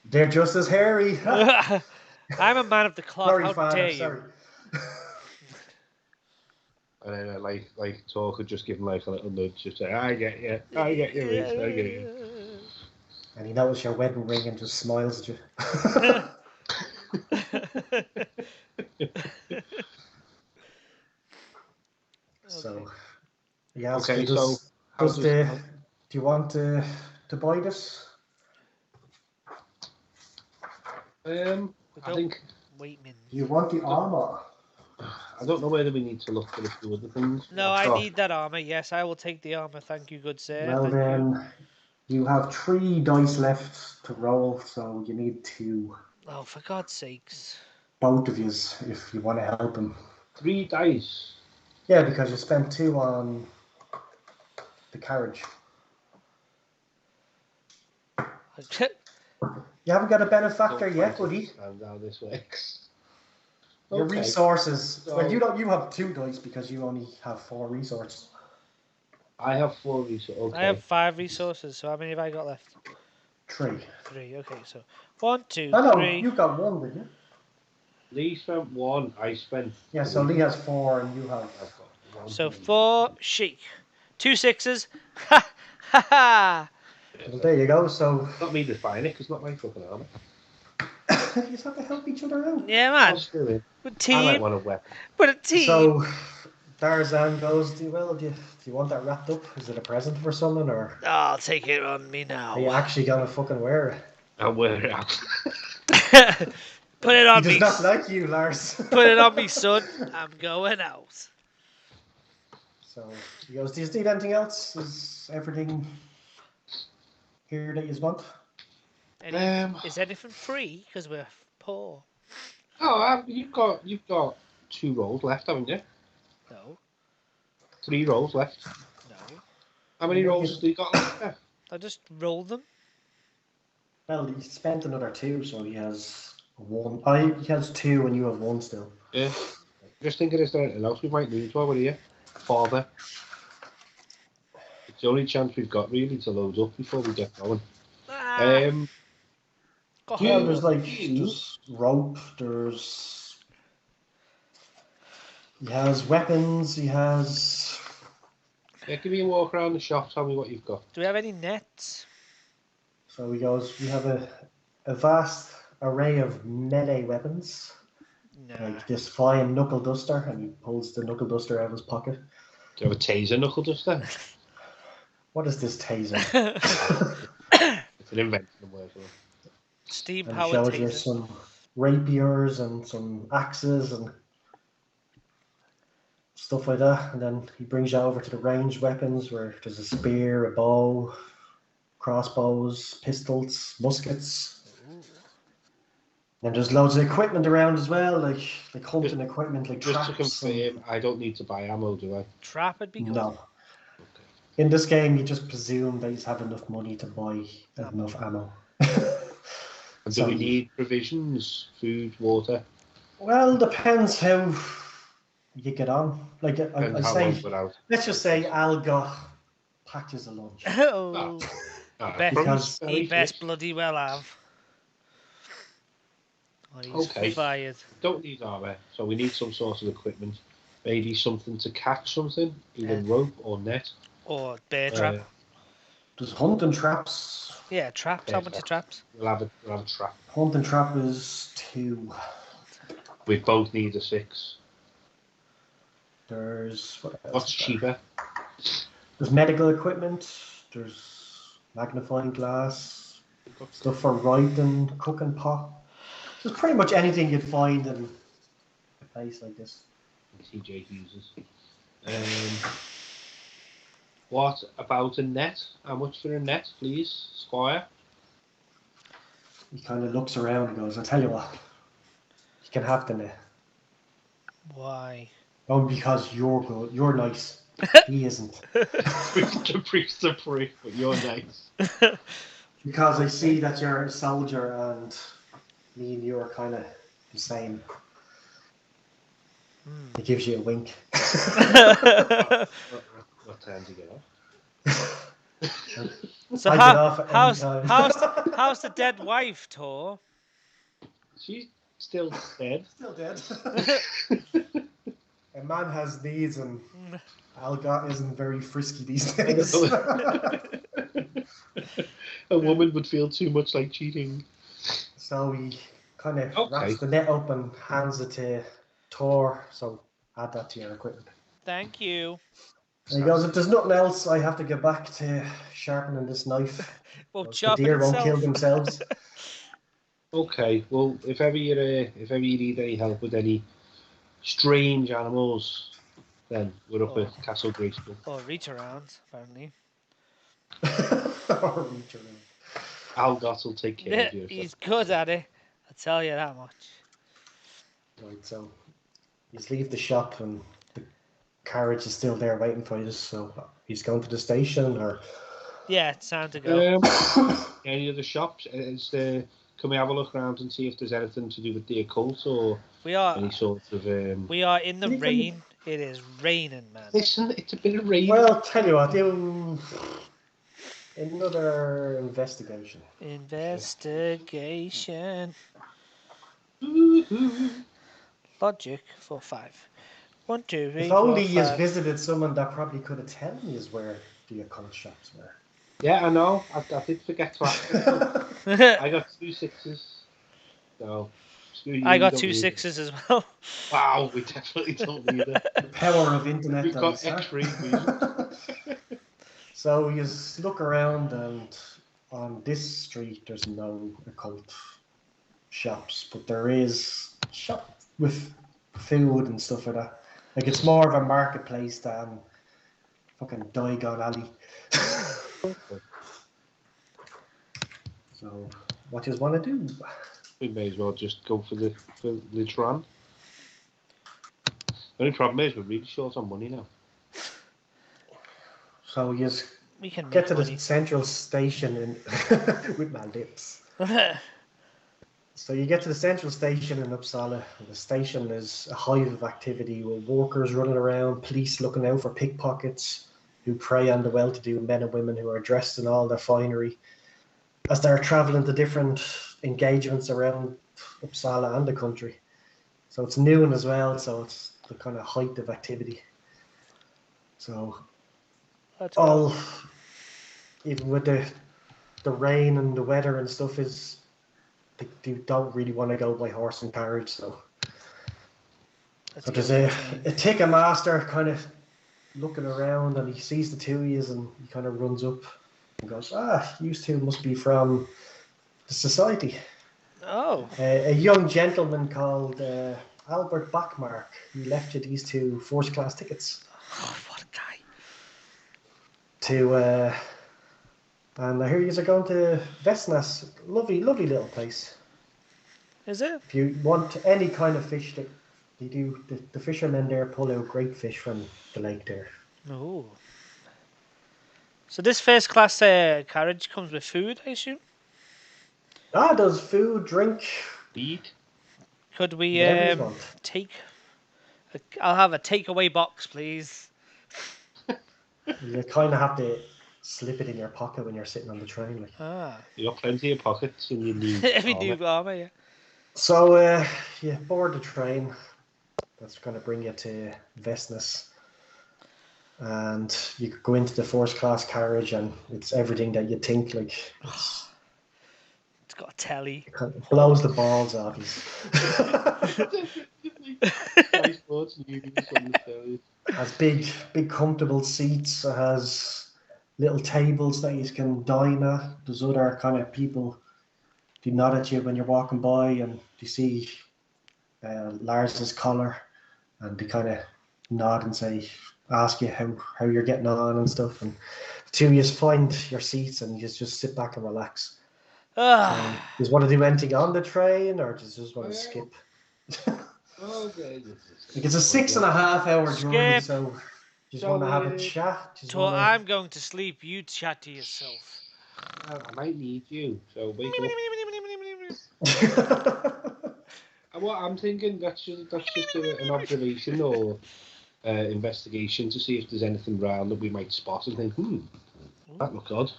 They're just as hairy. I'm a man of the cloth. Sorry, How Father, dare sorry. you? And then like Tor could just give him like a little nudge, just say, I get you, Reese, I get you. And he knows your wedding ring and just smiles at you. So, yeah. Okay, do you want to buy this? I think. Wait a minute. You want the armor? I don't know whether we need to look for a few other things. No, I need that armor. Yes, I will take the armor. Thank you, good sir. Well, then, you have 3 dice left to roll, so you need 2. Oh, for God's sakes. Both of you, if you want to help him. 3 dice? Yeah, because you spent 2 on the carriage. You haven't got a benefactor yet, buddy. And now this works. Your resources. So, well, you have 2 dice because you only have 4 resources. I have 4 resources. Okay. I have 5 resources. So how many have I got left? 3. 3. Okay, so 1, 2, I know 3. you got 1, didn't you? Lee spent 1. I spent. Yeah, so 3. Lee has 4 and you have... I've got 1. So 4 chic. 2 sixes. Ha ha ha! Well, there you go, so... Not me just buying it, because it's not my fucking armor. You just have to help each other out. Yeah, man. I'll screw it. With I might team. want a weapon. With a team. So, Tarzan goes, do you want that wrapped up? Is it a present for someone, or I'll take it on me are you now. actually gonna fucking wear it? I'll wear it out. Put it on He me. does not like you, Lars. Put it on me, son. I'm going out. So he goes, do you need anything else? Is everything here that you want? Is anything free? Because we're poor. Oh, you've got 2 rolls left, haven't you? No. 3 rolls left. No. How many rolls have you got left? Yeah. I just rolled them. Well, he spent another 2, so he has 1. He has 2 and you have 1 still. Yeah. Just thinking, is there anything else we might need while we're here? Father. It's the only chance we've got really to load up before we get going. Got Yeah, hold. there's rope, he has weapons, he has... Yeah, give me a walk around the shop, tell me what you've got. Do we have any nets? So he goes, we have a vast array of melee weapons. No. Like this flying knuckle duster, and he pulls the knuckle duster out of his pocket. Do you have a taser knuckle duster? What is this taser? It's an invention I'm working on. Steam And he powered shows you taser. some rapiers and some axes and stuff like that. And then he brings you over to the ranged weapons where there's a spear, a bow, crossbows, pistols, muskets. And there's loads of equipment around as well, like hunting equipment, like Just traps. to confirm, I don't need to buy ammo, do I? Trap would be good. No. In this game, you just presume that you have enough money to buy enough ammo. And do we need provisions, food, water? Well, depends how you get on. Like And I how say, long without? let's just say Al got patches of lunch. Oh. Probably Because He very best good. bloody well have. Oh, he's Okay. fired. Don't need armor, so we need some sort of equipment. Maybe something to catch something, either Yeah. rope or net. Or bear trap. There's hunting traps. Yeah, traps. How much are traps? We'll have a trap. Hunting trap is 2. We both need a 6. There's what else What's is there? cheaper? There's medical equipment. There's magnifying glass. Stuff for writing, cooking pot. There's pretty much anything you'd find in a place like this. TJ uses. What about a net? How much for a net, please, Squire? He kind of looks around and goes, I'll tell you what, you can have the net. Why? Oh, because you're good. You're nice. He isn't. The priest's a prick, but you're nice. Because I see that you're a soldier and me and you are kind of the same. He gives you a wink. What time do you get off? So I get off at how's any time. how's the dead wife, Tor? She's still dead. Still dead. A man has needs and Algot isn't very frisky these days. A woman would feel too much like cheating. So he kind of Okay. wraps the net up and hands it to Tor. So add that to your equipment. Thank you. And he goes, if there's nothing else, I have to get back to sharpening this knife. Well, The chopping deer won't kill itself. themselves. Okay, well, if ever you need any help with any strange animals, then we're up at Castle Greyskull. Or reach around, apparently. Or reach around. Algot will take care of you. He's good at it. I tell you that much. Right, so he's leave the shop and the carriage is still there waiting for you. So he's going to the station, or Yeah, it's time to go. Any other shops? Can we have a look around and see if there's anything to do with the occult or We are any sort of? we are in the rain. It is raining, man. Listen, it's a bit of rain. well, tell you what, do another investigation. Investigation. Ooh. Logic 4, 5. 1, 2, 3, If 4, only you 5. visited someone that probably could have told me where the occult shops were. Yeah, I know. I did forget to ask him. I got 2 6s. So, screw you. I You got don't 2 need it. 6s as well. Wow, we definitely don't need it. The power of internet. We've got dice, huh? X-ray vision. So you just look around, and on this street there's no occult shops, but there is shop with food and stuff like that. Like it's more of a marketplace than fucking Diagon Alley. So what you want to do? We may as well just go for the Tron. The only problem is we're really short on money now. So you We can get make to money. the central station and with my lips. So you get to the central station in Uppsala. And the station is a hive of activity with workers running around, police looking out for pickpockets who prey on the well-to-do men and women who are dressed in all their finery as they're travelling to different engagements around Uppsala and the country. So it's noon as well, so it's the kind of height of activity. So That's all, even with the rain and the weather and stuff, is they don't really want to go by horse and carriage. So there's a ticket master kind of looking around, and he sees the two of yous, and he kind of runs up and goes, you two must be from the society. Oh. A young gentleman called Albert Bachmark, he left you these 2 first-class tickets. Oh, what a guy. And I hear you are going to Vaesen. Lovely, lovely little place. Is it? If you want any kind of fish, they do. The fishermen there pull out great fish from the lake there. Oh. So this first class carriage comes with food, I assume? There's food, drink. Eat. Could we whatever you want. take... I'll have a takeaway box, please. You kind of have to slip it in your pocket when you're sitting on the train. Like. You got plenty of pockets in your new Every armor. new armor, yeah. So you board the train. That's going to bring you to Vaesen. And you could go into the first class carriage, and it's everything that you think. Like it's got a telly. It blows the balls off you. Has big comfortable seats. It has little tables that you can dine at. There's other kind of people who nod at you when you're walking by, and you see Lars's collar, and they kind of nod and ask you how you're getting on and stuff. And the two of you find your seats, and you just sit back and relax. Does want to do anything on the train, or does just want to skip? Okay. Like it's a 6.5 hour journey, so just want to have a chat. I'm going to sleep. You chat to yourself. I might need you, so wake up. What I'm thinking, that's just an observation or investigation to see if there's anything around that we might spot and think, that looks odd.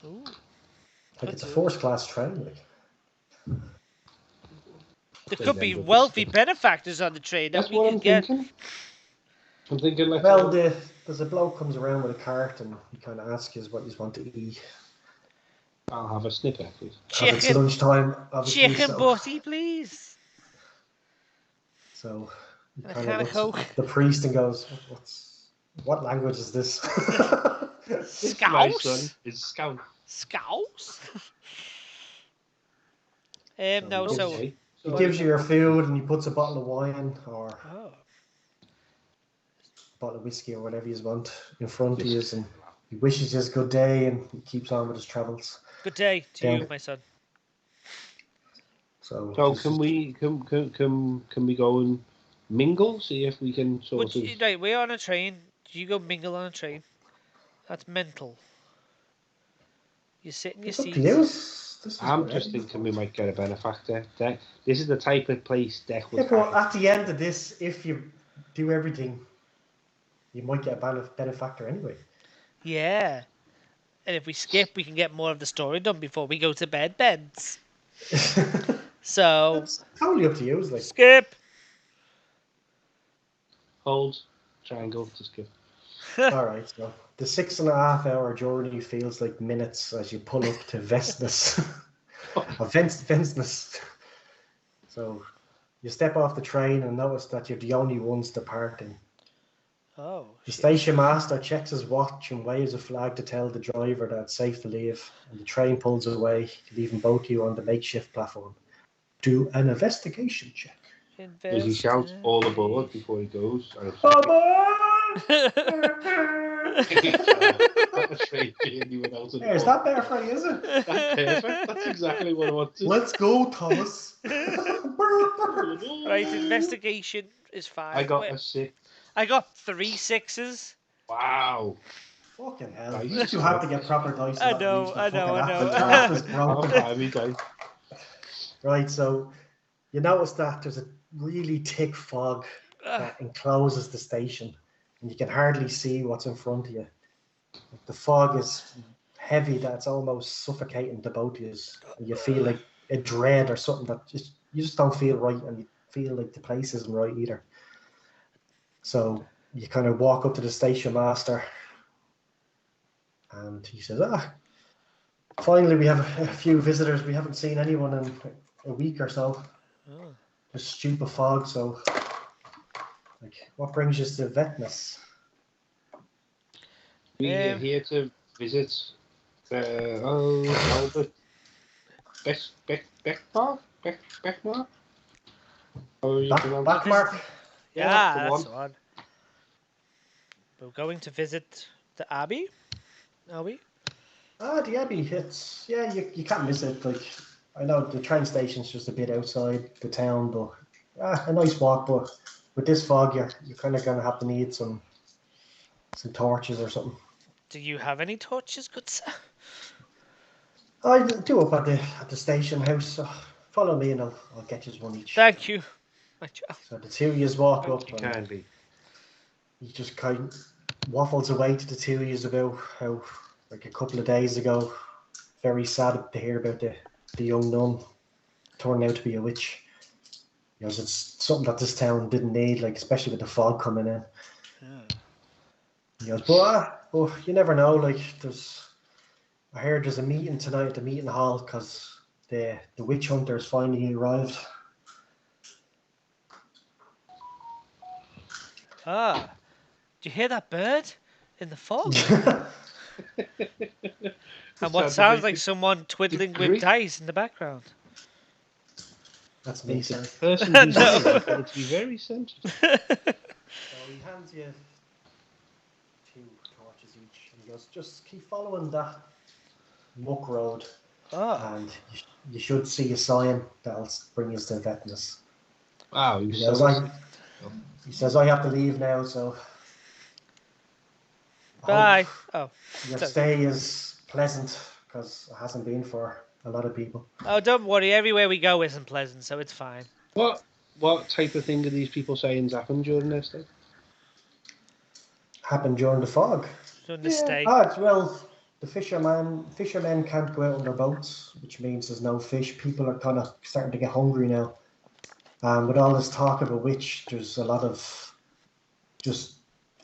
Ooh. Like it's a first class train, like. There could be wealthy benefactors on the train that we can get. I'm thinking like. Well, there's a bloke comes around with a cart and he kind of asks you what you want to eat. I'll have a snippet, please. It's lunchtime. Chicken butty, please. So he kind of looks at the priest and goes, "What language is this?" Scouse. It's Scouse. Scouse. He gives you your food and he puts a bottle of wine or a bottle of whiskey or whatever you want in front of you, and he wishes you a good day and he keeps on with his travels. Good day to you, my son. So can we go and mingle? See if we can sort of. Right, we're on a train. You go mingle on a train. That's mental. You sit in your seats. I'm just thinking we might get a benefactor. This is the type of place Deck would. But at the end of this, if you do everything, you might get a benefactor anyway. Yeah. And if we skip, we can get more of the story done before we go to beds. So it's totally up to you. Skip. Hold. Triangle. Just kidding. All right, so the 6.5 hour journey feels like minutes as you pull up to Vestness. Vestness. So you step off the train and notice that you're the only ones departing. Oh. The Shit. station master checks his watch and waves a flag to tell the driver that it's safe to leave, and the train pulls away, leaving both of you on the makeshift platform. Do an investigation check. Does he shout all aboard before he goes? Hey, is that better for you, is it? That's perfect. That's exactly what I wanted. Let's go, Thomas. Right, investigation is 5. I got a 6. I got 3 6s. Wow. Fucking hell. Nice. You two have to get proper dice. I know. The draft is broken. Right, so you notice that there's a really thick fog that encloses the station, and you can hardly see what's in front of you. The fog is heavy that it's almost suffocating the both of you. And you feel like a dread or something that you just don't feel right, and you feel like the place isn't right either. So you kind of walk up to the station master, and he says, finally we have a few visitors. We haven't seen anyone in a week or so. Oh. There's stupid fog, so what brings you to Vestness? We're here to visit Albert Bachmark? Bachmark? Bachmark? Yeah, that's the one. We're going to visit the Abbey. Are we? The Abbey. It's you can't miss it. Like, I know the train station's just a bit outside the town, but a nice walk. But with this fog, you're kind of gonna have to need some torches or something. Do you have any torches, good sir? I do up at the station house. So follow me, and I'll get you one each. Thank you. So the two of you walk up. You can be. He just kind of waffles away to the two of you about how, like, a couple of days ago, very sad to hear about the young nun turning out to be a witch. Because it's something that this town didn't need, like, especially with the fog coming in. Yeah. He goes, but you never know. Like, I heard there's a meeting tonight at the meeting hall because the witch hunters finally arrived. Do you hear that bird in the fog? And what sounds like someone twiddling with dice in the background? That's me, sir. Person who's to be very sensitive. So he hands you 2 torches each, and he goes, just keep following that muck road, and you should see a sign that'll bring you to Vestness. Wow, he says, I have to leave now, so bye. Your stay is pleasant, because it hasn't been for a lot of people. Oh, don't worry, everywhere we go isn't pleasant, so it's fine. What type of thing are these people saying's happened during their stay? Happened during the fog. During the stay. Well, the fishermen can't go out on their boats, which means there's no fish. People are kind of starting to get hungry now. And with all this talk of a witch, there's a lot of just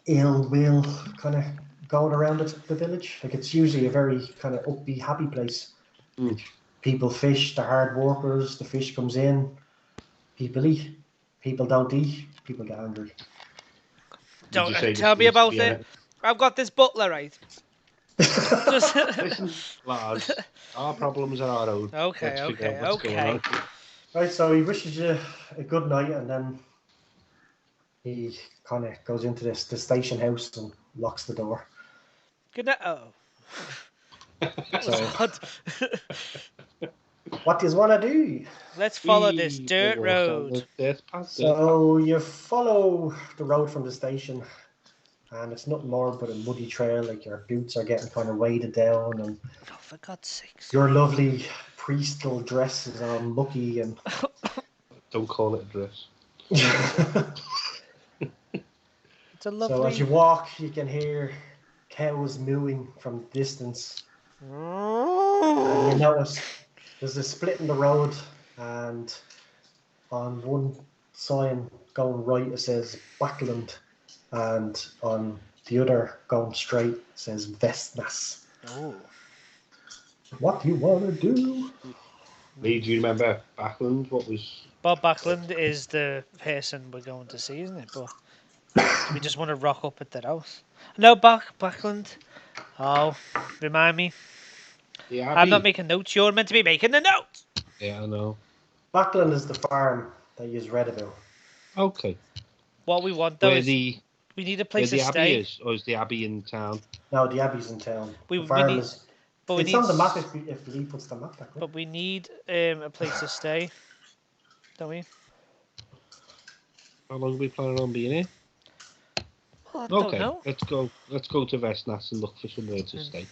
ill will kind of going around the village. Like, it's usually a very kind of upbeat, happy place. People fish, they're hard workers, the fish comes in, people eat, people don't eat, people get angry. Don't tell me about it. I've got this butler, right? Listen, lads, our problems are our own. Okay. Right, so he wishes you a good night, and then he kind of goes into the station house and locks the door. Good night. Oh. What do you want to do? Let's follow this dirt road. So you follow the road from the station, and it's nothing more but a muddy trail. Like, your boots are getting kind of weighted down, and for God's sakes, your lovely priestly dress is all mucky and. Don't call it a dress. It's a lovely. So as you walk, you can hear cows mooing from the distance. And you notice there's a split in the road, and on one sign going right it says Backland, and on the other, going straight, says Vestnas. Oh. What do you want to do? Lee, do you remember Bachland? What was... Bob Backlund is the person we're going to see, isn't it? But do we just want to rock up at their house? No, Backlund. Oh, remind me. The I'm not Abbey? making notes. You're meant to be making the notes. Yeah, I know. Bachland is the farm that you read about. Okay. What we want though Where is the we need a where place the to Abbey stay. is, or is the Abbey in town? No, the Abbey's in town. We The farm need, is... but we It's need, on the map if Lee puts the map back. but we need a place to stay, don't we? How long are we planning on being here? Well, I don't Okay, know. let's go. Let's go to Vestnas and look for somewhere to stay.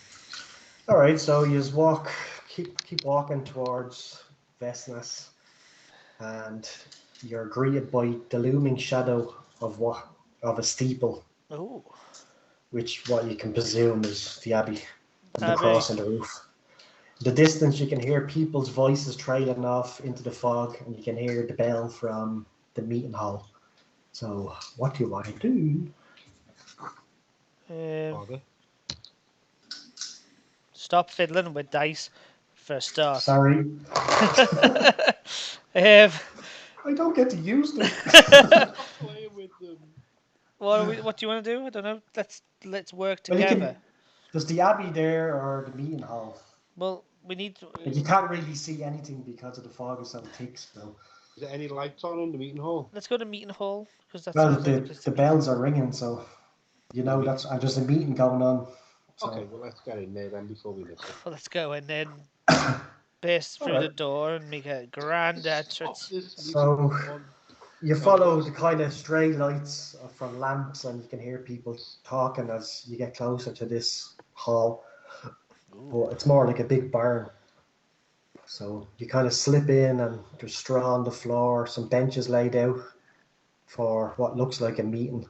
All right, so you just keep walking towards Vestnas, and you're greeted by the looming shadow of a steeple, Oh, which what you can presume is the Abbey, and the Abbey. cross on the roof. In the distance, you can hear people's voices trailing off into the fog, and you can hear the bell from the meeting hall. So, what do you want to do? Father? Stop fiddling with dice for a start. Sorry, I don't get to use them. Playing with them. What do you want to do? I don't know. Let's work Well, together. There's the Abbey there or the meeting hall. Well, we need. But you can't really see anything because of the fog is so thick still. Is there any lights on in the meeting hall? Let's go to meeting hall because that's Well, the place to the meet. bells are ringing, so you know there's a meeting going on. So. Okay, well let's get in there then before we miss it. Well, let's go and then burst through the door and make a grand entrance. So you follow the kind of stray lights from lamps, and you can hear people talking as you get closer to this hall. But it's more like a big barn. So you kind of slip in, and there's straw on the floor, some benches laid out for what looks like a meeting.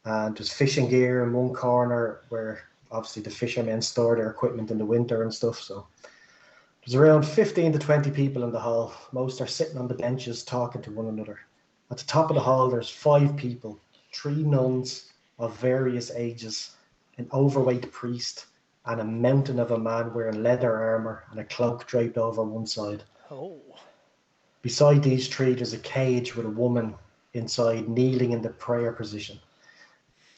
And there's fishing gear in one corner where obviously the fishermen store their equipment in the winter and stuff. So there's around 15 to 20 people in the hall. Most are sitting on the benches talking to one another. At the top of the hall, there's 5 people, 3 nuns of various ages, an overweight priest, and a mountain of a man wearing leather armor and a cloak draped over one side. Oh. Beside these 3, there's a cage with a woman inside, kneeling in the prayer position.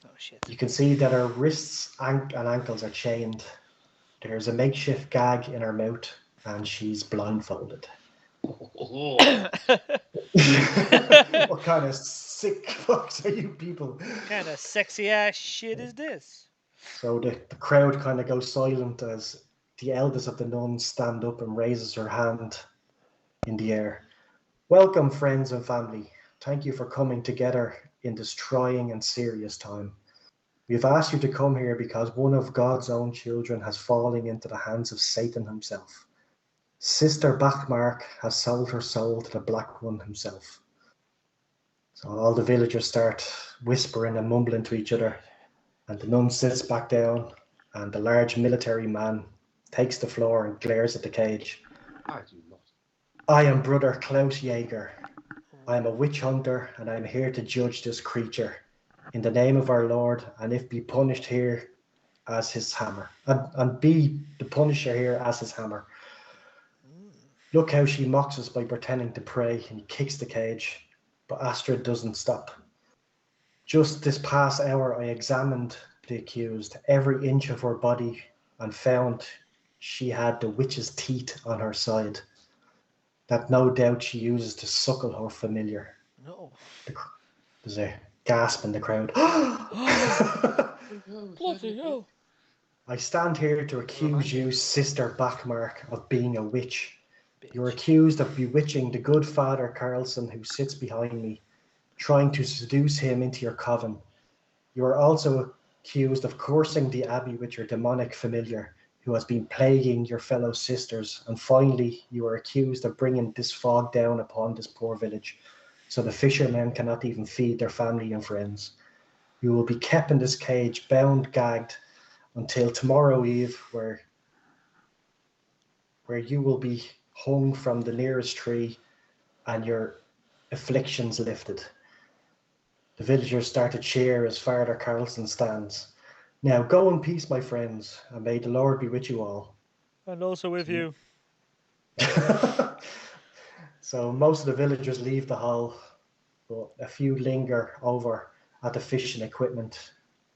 Oh shit. You can see that her wrists and ankles are chained. There's a makeshift gag in her mouth, and she's blindfolded. What kind of sick fucks are you people? What kind of sexy ass shit is this? So the crowd kind of goes silent as the eldest of the nuns stand up and raises her hand in the air. Welcome, friends and family. Thank you for coming together in this trying and serious time. We've asked you to come here because one of God's own children has fallen into the hands of Satan himself. Sister Bachmark has sold her soul to the Black One himself. So all the villagers start whispering and mumbling to each other, and the nun sits back down, and the large military man takes the floor and glares at the cage. I do not. I am Brother Klaus Jaeger. I am a witch hunter, and I am here to judge this creature in the name of our Lord, and if be punished here as his hammer, and be the punisher here as his hammer. Look how she mocks us by pretending to pray, and he kicks the cage, but Astrid doesn't stop. Just this past hour, I examined the accused, every inch of her body, and found she had the witch's teeth on her side, that no doubt she uses to suckle her familiar. No. There's a gasp in the crowd. Bloody hell. I stand here to accuse you, Sister Bachmark, of being a witch. You're accused of bewitching the good Father Carlson who sits behind me, trying to seduce him into your coven. You are also accused of cursing the Abbey with your demonic familiar, who has been plaguing your fellow sisters. And finally, you are accused of bringing this fog down upon this poor village, so the fishermen cannot even feed their family and friends. You will be kept in this cage, bound, gagged, until tomorrow eve, where you will be hung from the nearest tree and your afflictions lifted. The villagers start to cheer as Father Carlson stands. Now go in peace, my friends, and may the Lord be with you all. And also with you. So most of the villagers leave the hall, but a few linger over at the fishing equipment,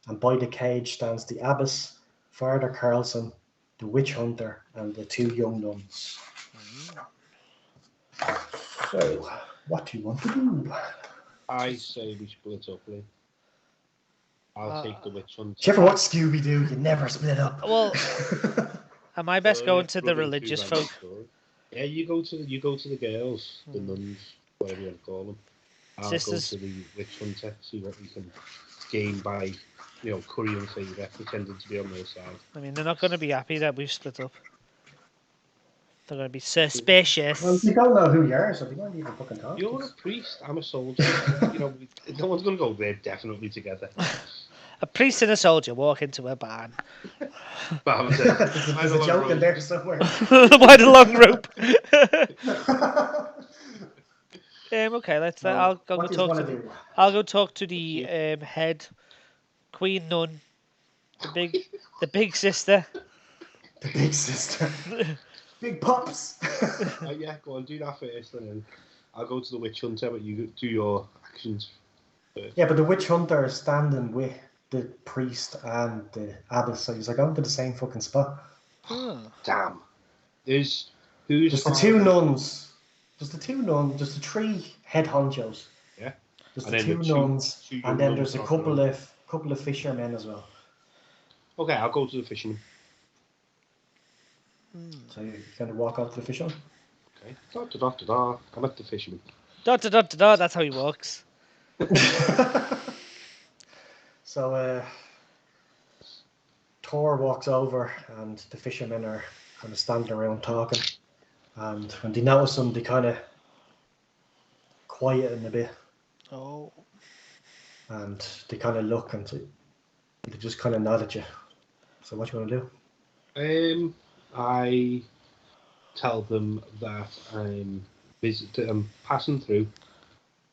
and by the cage stands the abbess, Father Carlson, the witch hunter, and the two young nuns. So, what do you want to do? I say we split up, Lee. I'll take the witch hunter. Do you ever watch Scooby-Doo? You never split up. Well, am I best going to the Brother, religious two folk? story. Yeah, you go to the girls, the nuns, whatever you want to call them. I'll Sisters. go to the witch hunter, see what we can gain by, currying favour, pretending to be on their side. I mean, they're not going to be happy that we've split up. They're going to be suspicious. Well, you don't know who you are, so they won't even fucking talk. You're a priest, I'm a soldier. No one's going to go there definitely together. A priest and a soldier walk into a barn. But There's a joke in there somewhere. Why the long rope? Okay, let's. I'll go talk to. I'll go talk to the head queen nun, the big sister. The big sister. Big pops. Yeah, go on, do that first, and then I'll go to the witch hunter, but you do your actions first. Yeah, but the witch hunter is standing with the priest and the abbess, so he's like going to the same fucking spot. Damn. Who's Just the two nuns. Just the three head honchos. Yeah. Just And the then two the nuns, two and then young there's a nuns couple of fishermen as well. Okay, I'll go to the fisherman. So you're going to walk out to the fisherman? Okay. Da. I'm at the fisherman. Da. That's how he walks. So Thor walks over, and the fishermen are kind of standing around talking. And when they notice him, they kind of quieten a bit. Oh. And they kind of look and they just kind of nod at you. So what do you want to do? I tell them that I'm passing through,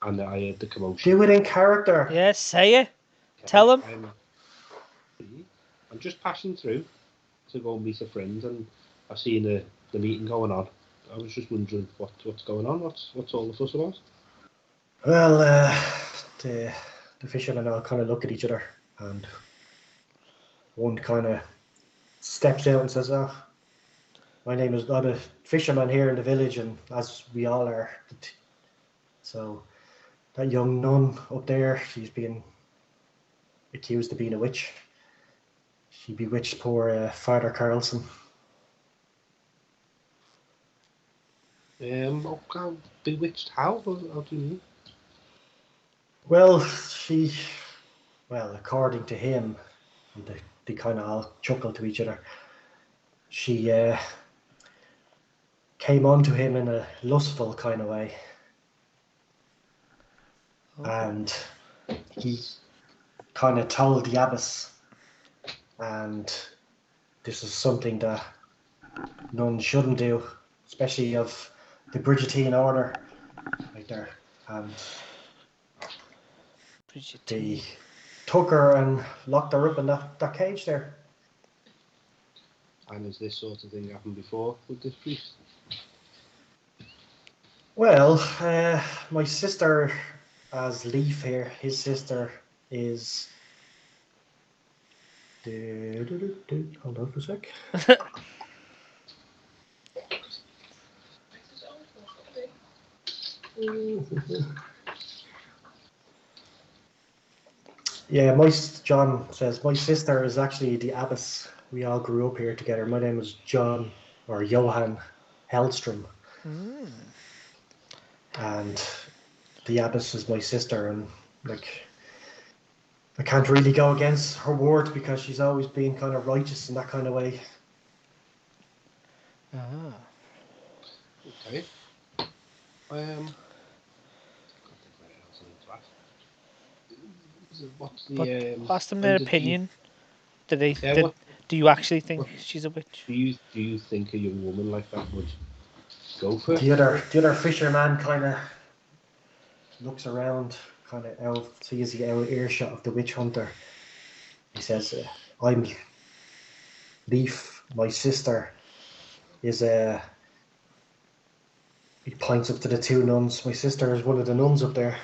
and that I heard the commotion. Do it in character. Yes, say it. Tell them. I'm just passing through to go and meet a friend, and I've seen the meeting going on. I was just wondering what's going on. What's all the fuss about? Well, the fishermen all kind of look at each other, and one kind of steps out and says, "Oh, I'm a fisherman here in the village, and as we all are. So that young nun up there, she's being accused of being a witch. She bewitched poor Father Carlson." Okay, bewitched how? How do you mean? Well, according to him, and they kind of all chuckle to each other, she came onto him in a lustful kind of way. Okay. And he kind of told the abbess, and this is something that nuns shouldn't do, especially of the Brigittine order, right there. And they took her and locked her up in that cage there. And has this sort of thing happened before with this priest? Well, my sister, as Leaf here, his sister is... Hold on for a sec. Yeah, John says, my sister is actually the abbess. We all grew up here together. My name is John, or Johann Hellstrom. And the abbess is my sister, and I can't really go against her word because she's always been kind of righteous in that kind of way. Okay. Ask them their opinion. Do you actually think she's a witch? Do you think a young woman like that would go for it? The other fisherman kind of looks around, kind of out, so he's out of earshot of the witch hunter. He says, "I'm Leaf. My sister is a." He points up to the two nuns. My sister is one of the nuns up there.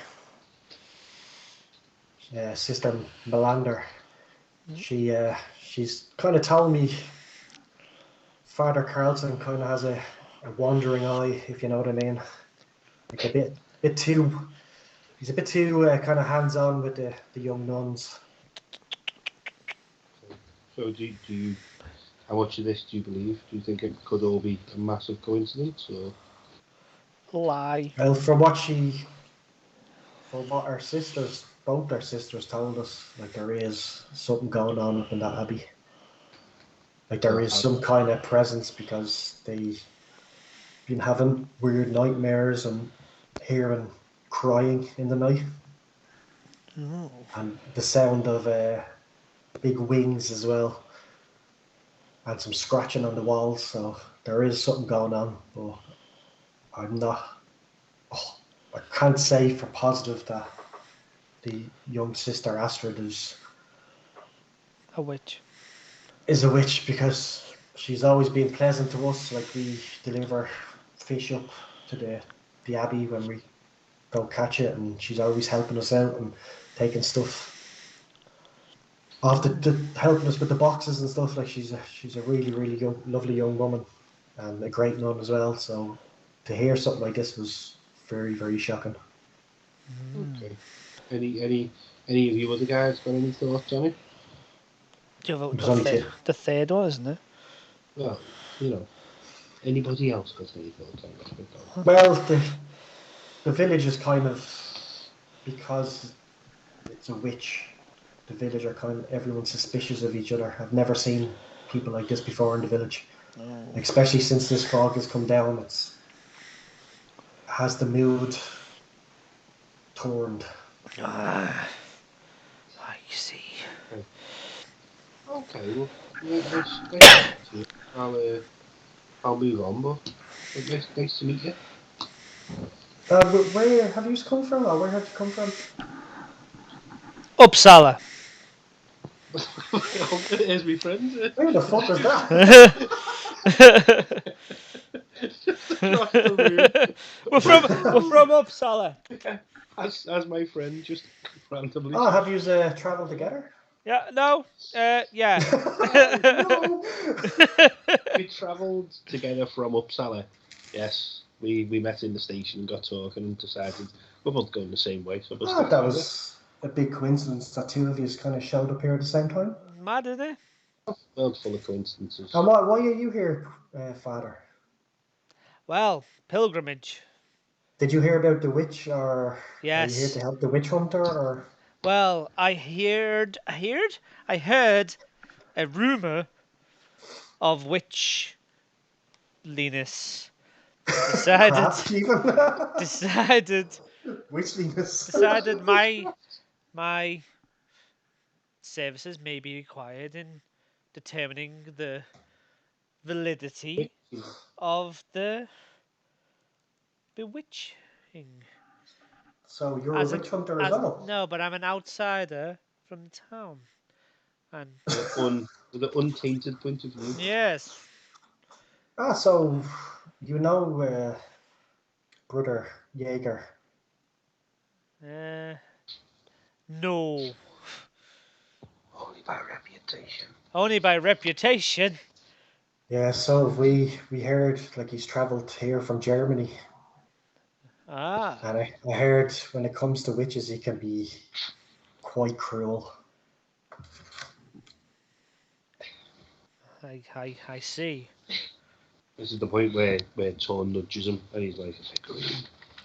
Sister Melander. She's kind of told me Father Carlson kind of has a wandering eye, if you know what I mean. Like a bit too. He's a bit too kind of hands-on with the young nuns. So do you? How much of this do you believe? Do you think it could all be a massive coincidence, or? Lie. Well, from what both our sisters told us, like there is something going on up in that abbey. Like there is some kind of presence because they've been having weird nightmares and hearing crying in the night. Oh. And the sound of big wings as well. And some scratching on the walls, so there is something going on, but I'm not. Oh, I can't say for positive that the young sister Astrid A witch. is a witch because she's always been pleasant to us. Like we deliver fish up to the abbey when we go catch it, and she's always helping us out and taking stuff off helping us with the boxes and stuff. Like she's a really really young, lovely young woman and a great nun as well. So to hear something like this was very very shocking. Okay. Any of you other guys got any thoughts on it? The third one, isn't it? Well, anybody else got any thoughts on it? Well, the village is kind of, because it's a witch. The village are kind of, everyone's suspicious of each other. I've never seen people like this before in the village, especially since this fog has come down. Has the mood turned. I see. Okay, well, let's I'll move on, but nice to meet you. Where have you come from, or where have you come from? Uppsala. Here's my friend. Where the fuck is that? Just across the room. We're from Uppsala. As my friend, just randomly. Oh, have you travelled together? Yeah, no, yeah. No. We travelled together from Uppsala. Yes, we met in the station and got talking and decided we're both going the same way. So That was a big coincidence that two of you kind of showed up here at the same time. Mad, isn't it? World full of coincidences. And why are you here, Father? Well, pilgrimage. Did you hear about the witch, or Yes. are you here to help the witch hunter, or? Well, I heard a rumor of witchliness. Decided my services may be required in determining the validity of the bewitching. So you're a witch hunter as well? No, but I'm an outsider from the town. And with an untainted point of view. Yes. So you know Brother Jaeger? No. Only by reputation. Only by reputation? Yeah, so we heard like he's travelled here from Germany. Ah. And I heard when it comes to witches, he can be quite cruel. I see. This is the point where Torn nudges him and he's like,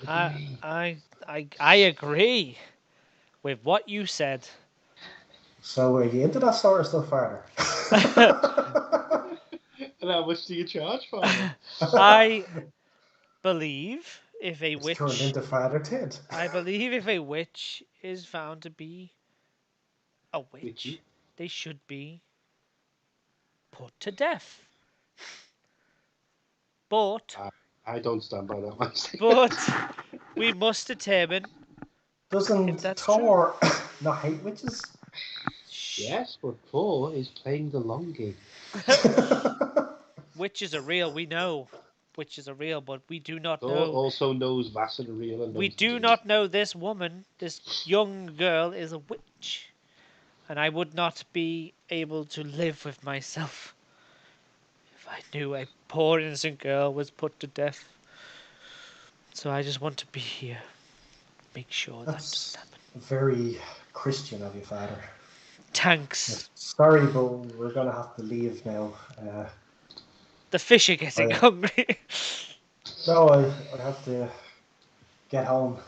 I agree with what you said. So are you into that sort of stuff, Father? And how much do you charge for it? I believe if a witch turned into Father Ted. I believe if a witch is found to be a witch, Witchy? They should be put to death. But I don't stand by that one. But we must determine Doesn't that's Thor not hate witches? Yes, but Thor is playing the long game. Witches are real. We know witches are real, but we do not Thor know. also knows Vaesen are real and We knows do not know this woman, this young girl, is a witch, and I would not be able to live with myself if I knew a poor innocent girl was put to death. So I just want to be here, make sure that doesn't happen. Very Christian of you, Father. Thanks. Sorry, but we're gonna have to leave now. The fish are getting hungry. No, I have to get home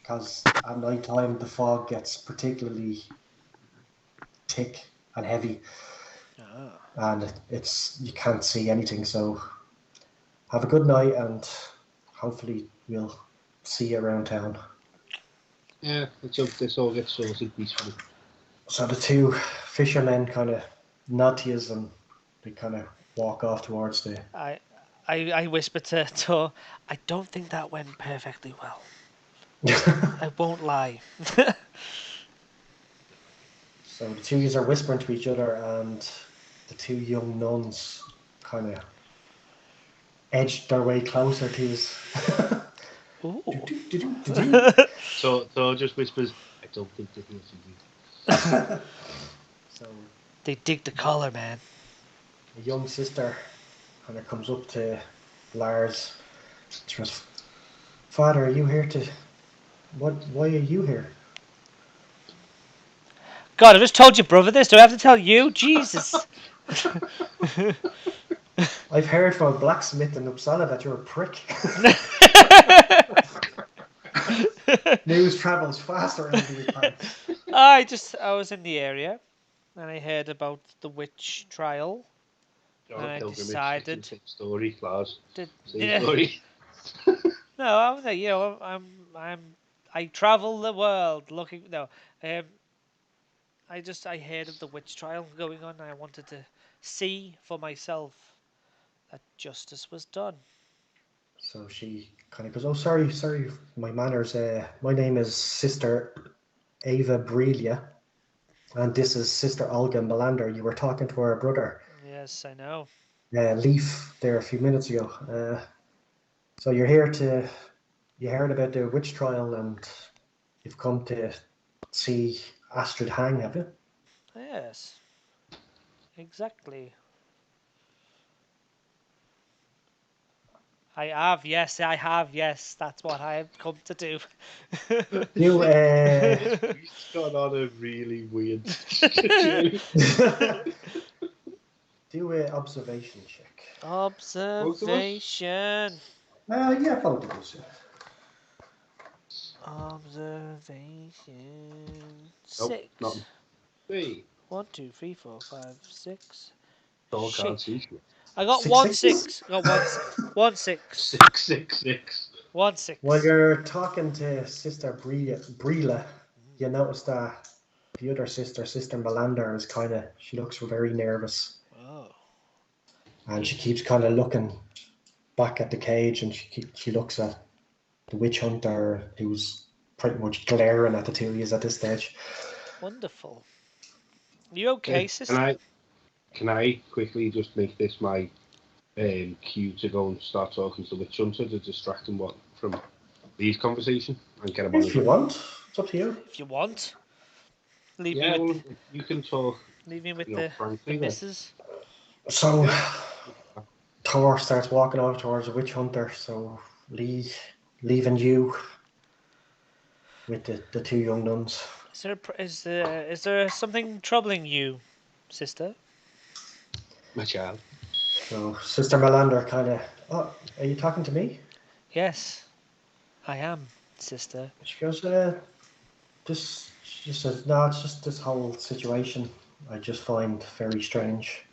because at night time the fog gets particularly thick and heavy, and it's you can't see anything. So have a good night, and hopefully we'll see you around town. Yeah, let's hope this all gets sorted peacefully. So the two fishermen kind of nod to us and they kind of walk off towards the. I whispered to Tor, I don't think that went perfectly well. I won't lie. So the two of you are whispering to each other, and the two young nuns kind of edged their way closer to us. Ooh. So Thor just whispers, I don't think that he'll see you. So they dig the collar, man. a young sister kind of comes up to Lars. She goes, Father, are you here to... Why are you here? God, I just told your brother this. Do I have to tell you? Jesus. I've heard from a blacksmith in Uppsala that you're a prick. News travels faster around these parts. I was in the area and I heard about the witch trial. John And I Pilgrimage, decided. Same story, Lars. Yeah. Story. No, I travel the world looking. No, I heard of the witch trial going on. And I wanted to see for myself that justice was done. So she kind of goes, oh, sorry, my manners. My name is Sister Ava Brelia, and this is Sister Olga Melander. You were talking to our brother. Yes, I know. Leaf there a few minutes ago. So you're here to... You heard about the witch trial and you've come to see Astrid hang, have you? Yes, exactly. I have, yes. That's what I have come to do. You, He's got on a really weird. do an observation check. Observation. Yeah, both of us. Observation. Nope, 6. nothing. 3. 1, 2, 3, 4, 5, 6. Thor can't see shit. I got 1 6. I got 1 6. 6, 6, 6. 1 6. While you're talking to Sister Breela, you notice that the other sister, Sister Melander, is she looks very nervous. Oh. And she keeps kind of looking back at the cage, and she looks at the witch hunter who's pretty much glaring at the two of you at this stage. Wonderful. You okay, sister? Can I quickly just make this my cue to go and start talking to the witch hunter to distract him from Lee's conversation and get him on? If you want, it's up to you. If you want. You can talk. Leave me with the missus. So Thor starts walking off towards the witch hunter, so Lee leaving you with the two young nuns. Is there something troubling you, sister? My child. So Sister Melander are you talking to me? Yes, I am, sister. She goes, she says, no, it's just this whole situation I just find very strange.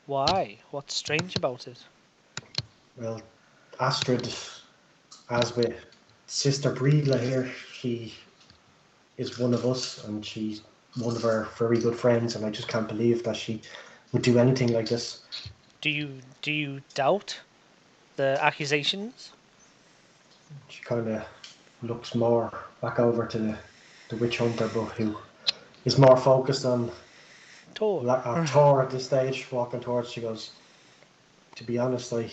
Why? What's strange about it? Well, Astrid, as with Sister Breedla here, she is one of us and she's one of our very good friends, and I just can't believe that she would do anything like this. Do you doubt the accusations? She kind of looks more back over to the witch hunter, but who is more focused on Tor. Tor at this stage, walking towards. She goes, to be honest, I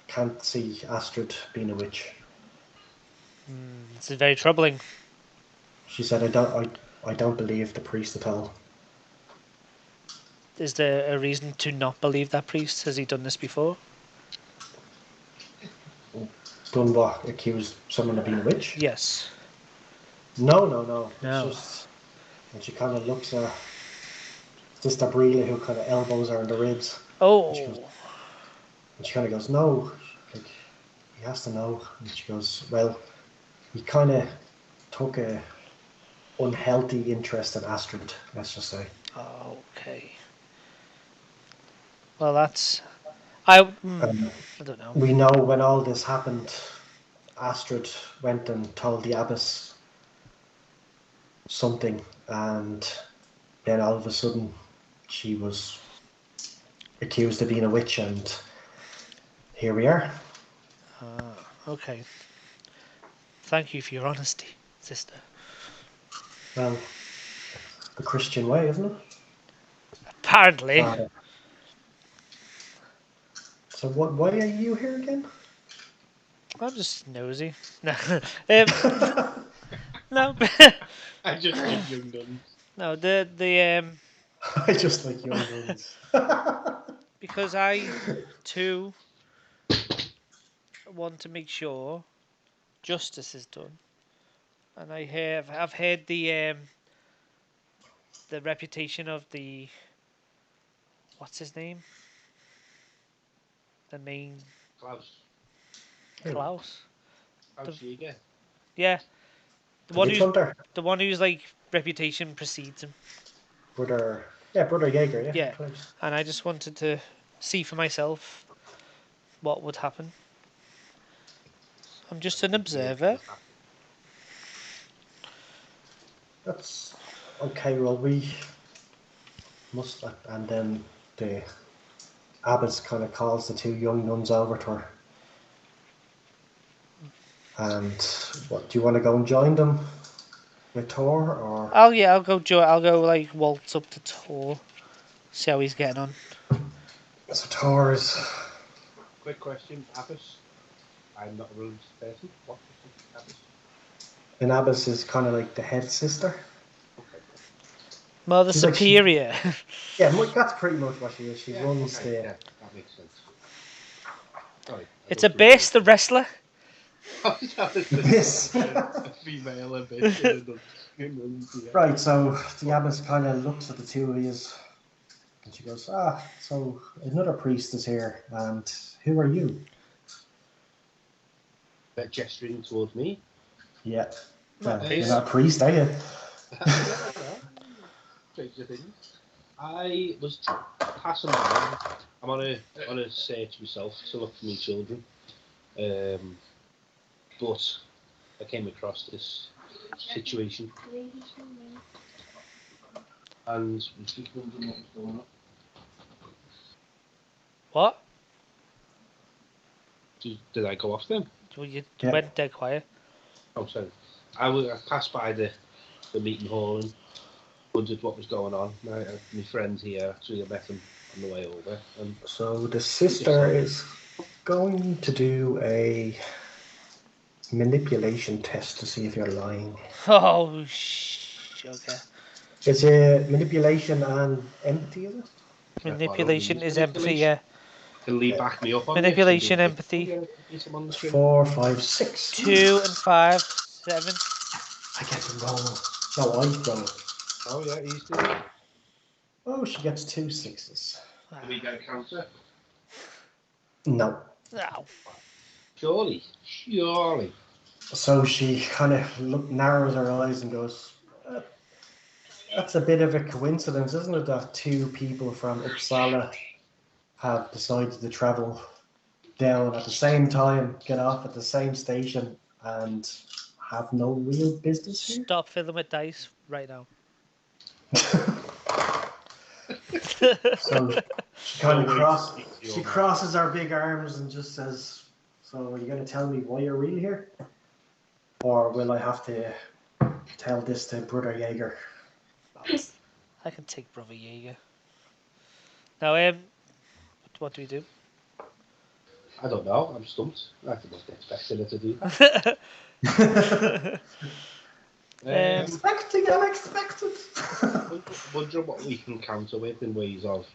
can't see Astrid being a witch. This is very troubling. She said, I don't believe the priest at all. Is there a reason to not believe that priest? Has he done this before? Done what? Accused someone of being a witch? Yes. No. It's No. just, and she kind of looks at Sister Breela, who kind of elbows her in the ribs. Oh. And she kind of goes, no, like, he has to know. And she goes, well, he kind of took a unhealthy interest in Astrid, let's just say. Okay. Well, that's... I don't know. We know when all this happened, Astrid went and told the abbess something, and then all of a sudden she was accused of being a witch, and here we are. Okay. Thank you for your honesty, sister. Well, the Christian way, isn't it? Apparently. So why are you here again? I'm just nosy. No. No. I just like young guns. No, the I just like young guns. because I too want to make sure justice is done, and I've heard the reputation of the what's his name, the main Klaus. Klaus. Klaus Jäger. Yeah, the one who's like reputation precedes him. Brother Jäger, Yeah, and I just wanted to see for myself what would happen. I'm just an observer. That's okay. Well, we must, and then the abbess kind of calls the two young nuns over to her. And what, do you want to go and join them with Tor, or? I'll go like waltz up to Tor, see how he's getting on. So Tor is. Quick question, Abbas. I'm not a religious person. What is Abbas? An abbess is kind of like the head sister. Okay. Mother She's Superior. Yeah, that's pretty much what she is. She runs the. Yeah, that makes sense. Sorry. It's a base, the wrestler. Yes. Female a bit. Right, so the abbess kind of looks at the two of you, and she goes, so another priest is here, and who are you? They're gesturing towards me. Yeah. Not You're not a priest, are you? I was passing by. I'm on a search myself to look for my children. But I came across this situation. And was just wondering what was going on. What? Did I go off then? You went dead quiet. Oh, sorry. I passed by the meeting hall and wondered what was going on. My friend's here, actually I met him on the way over. So the sister is going to do a manipulation test to see if you're lying. Oh, okay. Is it manipulation and empathy, is it? Manipulation is empathy, yeah. Can Lee back me up on Manipulation, empathy. 4, 5, 6. 2 and 5, 7. I get to roll. No, I roll. Oh yeah, he's doing it. Oh, she gets 2 6s. Do we get a counter? No. No. Surely. So she kind of narrows her eyes and goes, that's a bit of a coincidence, isn't it, that two people from Uppsala have decided to travel down at the same time, get off at the same station, and have no real business here? Stop filling with dice right now. So she kind of crosses her big arms and just says, so are you going to tell me why you're really here? Or will I have to tell this to Brother Jaeger? I can take Brother Jaeger. Now, what do we do? I don't know. I'm stumped. I wasn't expecting her to do that. Expecting unexpected. Wondering what we can counter with in ways of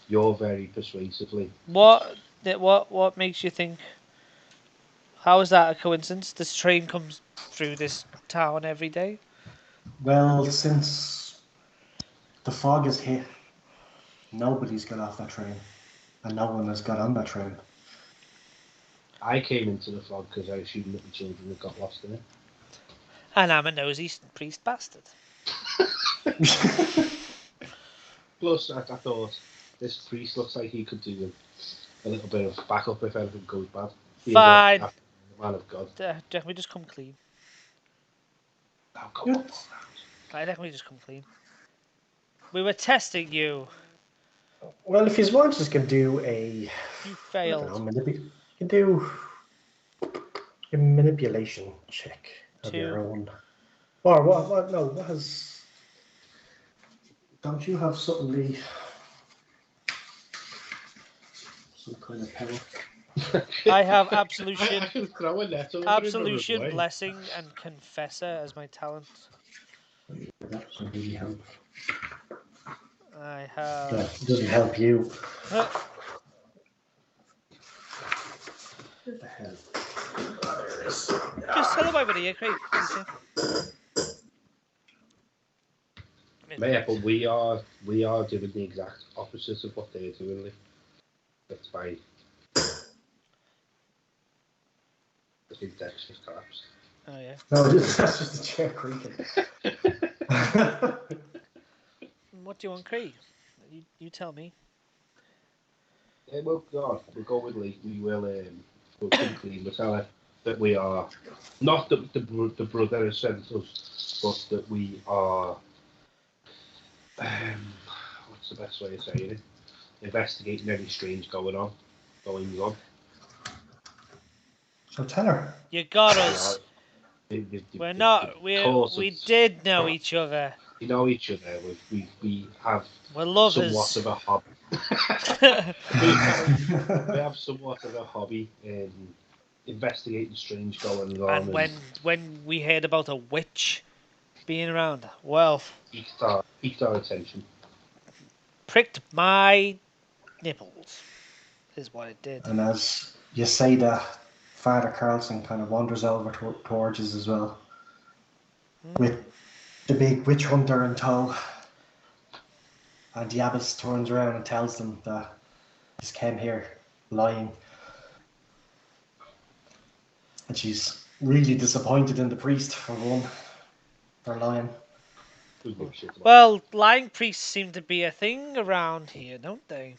you're very persuasively. What makes you think? How is that a coincidence? This train comes through this town every day. Well, since the fog is hit, nobody's got off that train, and no one has got on that train. I came into the fog because I assumed that the children had got lost in it. And I'm a nosy priest bastard. Plus, I thought this priest looks like he could do a little bit of backup if anything goes bad. Fine. The man of God. Can we just come clean? Oh, come on. I think we just come clean. We were testing you. Well, if you want, just can do a. You failed. You can do a manipulation check of your own. Or what? No, what has? Don't you have something? Some kind of power. I have absolution. I can throw a net over Absolution, blessing, and confessor as my talent. That doesn't really help. I have. That doesn't help you. What the hell? Just tell them over here, Craig. Yeah, but we are doing the exact opposite of what they're doing. That's why I think Dex just collapsed. Oh yeah. No, that's just a chair creaking. What do you want, Craig? You tell me. Yeah, well, God, we'll go with Lee. We will we'll come clean. We'll tell her that we are not the brother has sent us, but that we are. What's the best way of saying it? Investigating any strange going on. So tell her. You got us. We're not. We did know each other. We know each other. We have We're lovers. somewhat of a hobby. we have somewhat of a hobby in investigating strange goings on. And when we heard about a witch being around, well, piqued our attention. Pricked my nipples, is what it did. And as you say that, Father Carlson kind of wanders over towards us as well, with the big witch hunter in tow. And the abbess turns around and tells them that he's came here lying. And she's really disappointed in the priest for lying. Well, lying priests seem to be a thing around here, don't they?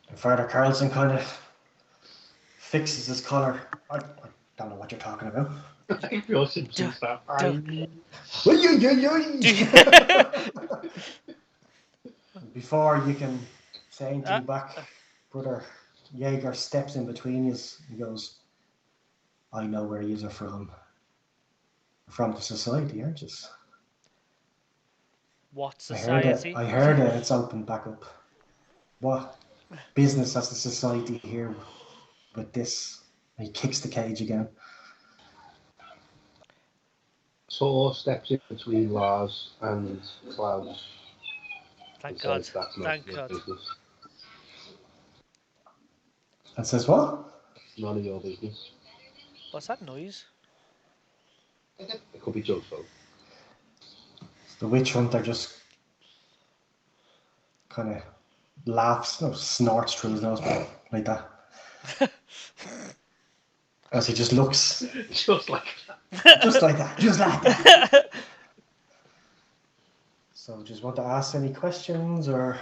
And Father Carlson kind of fixes his collar. I don't know what you're talking about. I feel Simpsons that. Before you can say anything back, Brother Jaeger steps in between you and goes, I know where you are from. From the society, aren't you? What society? I heard it. It's opened back up. What business has the society here with this? And he kicks the cage again. Saw steps in between Lars and Klaus. Thank God. Thank God. Business. And says what? None of your business. What's that noise? It could be Joe's phone. The witch hunter just kind of laughs, snorts through his nose like that. As he just looks. Just like that. Just like that. So, just want to ask any questions, or?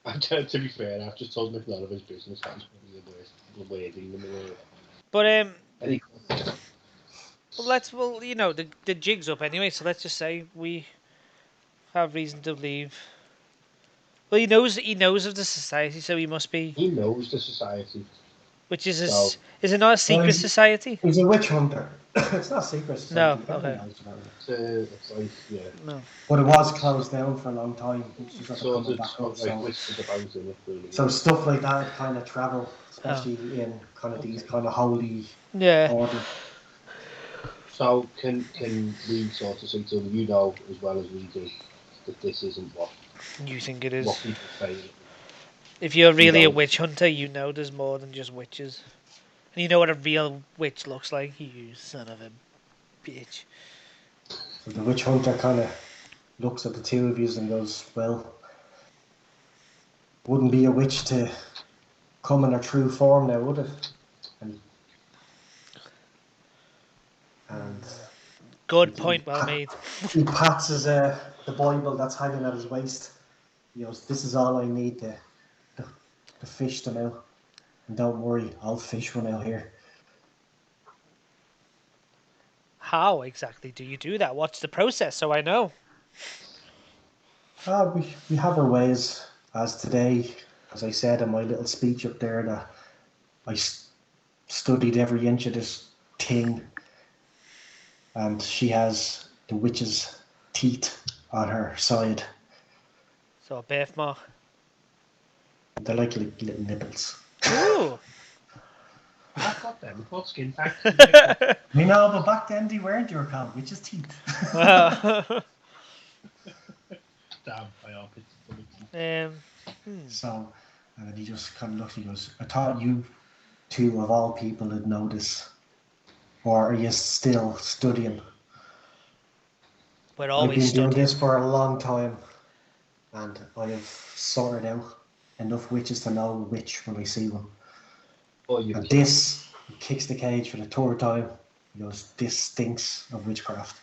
To be fair, I've just told him it's none of his business. That's probably the wording in the world. But well, you know, the jig's up anyway. So let's just say we have reason to believe. Well, he knows of the society, so he must be. He knows the society. Which is So- is it not a secret he's- society? He's a witch hunter. It's not a secret society. No, Everyone okay. knows about it. It's like, yeah, No. But it was closed down for a long time. It's just like sort coming of back up. like So, whispers about it. Really. so stuff like that kind of travel, especially in kind of these kind of holy Yeah. orders. So can we sort of say to them, you know as well as we do, that this isn't what You think it is? people say. If you're really a don't. witch hunter, you know there's more than just witches. And you know what a real witch looks like. You son of a bitch. So the witch hunter kind of looks at the two of you and goes, "Well, wouldn't be a witch to come in her true form now, would it?" And Good point, well made. he pats the Bible that's hanging at his waist. He goes, "This is all I need to fish them out. And don't worry, I'll fish one out here." How exactly do you do that? What's the process so I know? We have our ways. As today, as I said in my little speech up there, that I studied every inch of this thing, and she has the witch's teeth on her side. So a birthmark. They're like little nipples. Ooh. I've got them. What skin tax? We know, but back then they weren't your called witch's teeth. Well, Damn, I hope it's funny. So, and then he just kind of looks and he goes, "I thought you two of all people would know this. Or are you still studying?" we're I've always been doing studying. this for a long time, and I have sorted out enough witches to know a witch when I see one. Oh, you And this, he kicks the cage for the third time. He goes, "This stinks of witchcraft."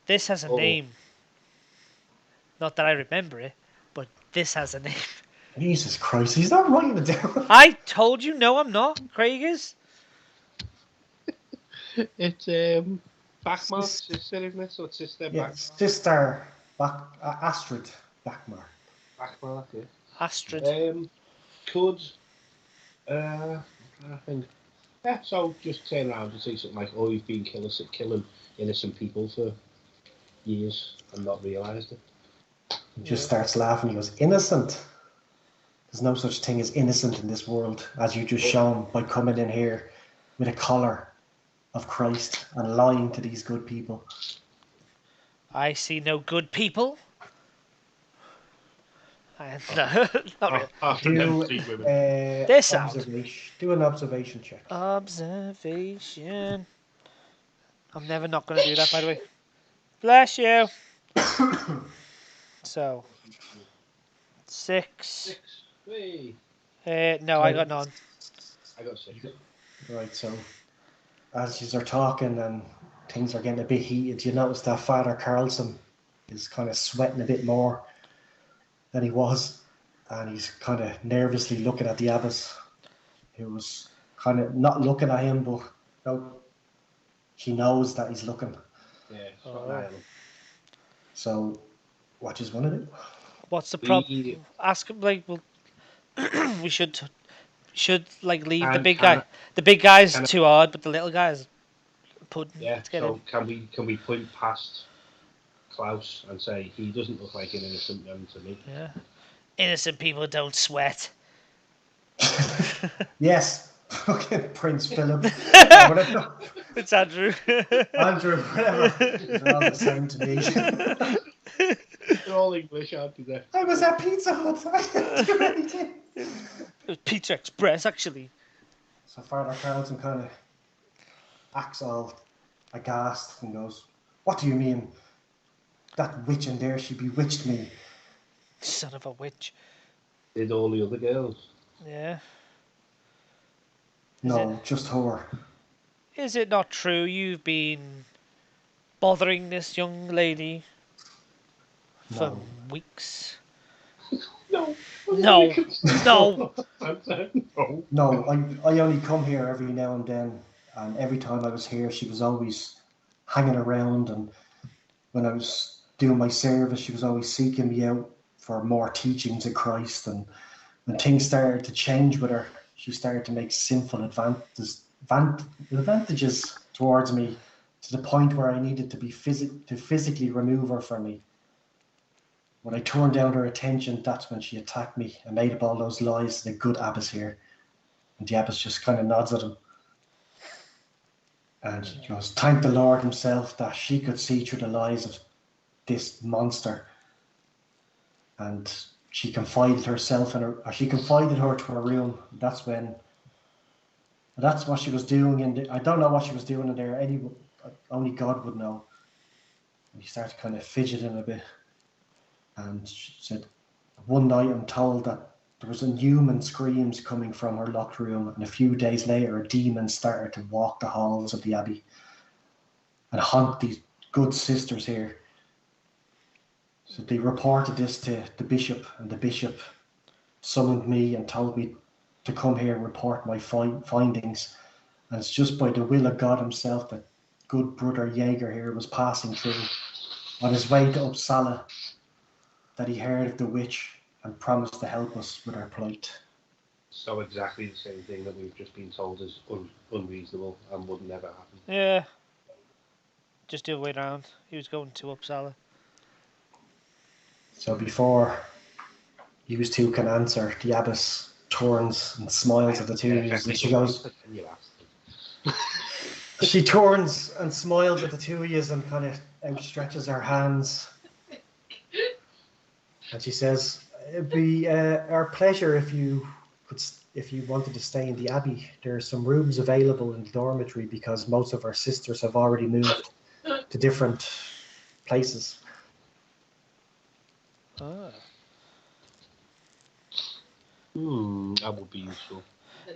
This has a Oh. name. Not that I remember it, but this has a name. Jesus Christ, he's not writing it down. I told you, no, I'm not. Craig is. It's Bachmark's sister, isn't it? So it's sister Yeah, sister Astrid Bachmark. Bachmark, yeah. Astrid. Could I think, yeah. So just turn around and say something like, "Oh, you've been killing innocent people for years and not realised it." He just starts laughing. He goes, "Innocent? There's no such thing as innocent in this world, as you just shown by coming in here with a collar of Christ and lying to these good people." I see no good people. Not really. After them three women. This sound. Observation. Do an observation check. Observation. I'm never not going to do that, by the way. Bless you. So, 6. Hey, No, I got none. I got 6. Right, so as you are talking and things are getting a bit heated, you notice that Father Carlson is kind of sweating a bit more than he was, and he's kind of nervously looking at the abbess, who was kind of not looking at him, but she knows that he's looking. Yeah. So, what do you want to do? What's the problem? Ask him, like, well, we should like leave the big guy. The big guy's too hard, but the little guy's pudding. Yeah. So can we point past Klaus and say he doesn't look like an innocent man to me? Yeah. Innocent people don't sweat. Yes. Okay, Prince Philip. It's Andrew. Andrew, whatever. They're all the same to me. They're all English, aren't they? I was at Pizza Hut. I didn't do anything. It was Pizza Express, actually. So Father Carlson kind of acts all aghast and goes, "What do you mean? That witch in there, she bewitched me." Son of a witch. Did all the other girls? Yeah. No, just her. Is it not true you've been bothering this young lady for weeks? No. No. No. No, I only come here every now and then, and every time I was here, she was always hanging around, and when I was doing my service, she was always seeking me out for more teachings of Christ, and when things started to change with her, she started to make sinful advantages towards me to the point where I needed to be physically remove her from me. When I turned down her attention, that's when she attacked me and made up all those lies to the good abbess here. And the abbess just kind of nods at him. And she goes, thank the Lord himself that she could see through the lies of this monster. And she confided her to her room. That's what she was doing. I don't know what she was doing in there. Only God would know. And he started kind of fidgeting a bit. And she said, one night I'm told that there was inhuman screams coming from her locked room, and a few days later a demon started to walk the halls of the abbey and haunt these good sisters here. So they reported this to the bishop, and the bishop summoned me and told me to come here and report my findings. And it's just by the will of God himself that good brother Jaeger here was passing through on his way to Uppsala that he heard of the witch and promised to help us with our plight. So exactly the same thing that we've just been told is unreasonable and would never happen. Yeah. Just the other way around. He was going to Uppsala. So before you two can answer, the abbess turns and smiles at the two of you, and she goes... She turns and smiles at the two of you and kind of outstretches her hands. And she says, it'd be our pleasure if you wanted to stay in the abbey. There are some rooms available in the dormitory because most of our sisters have already moved to different places. Oh. That would be useful.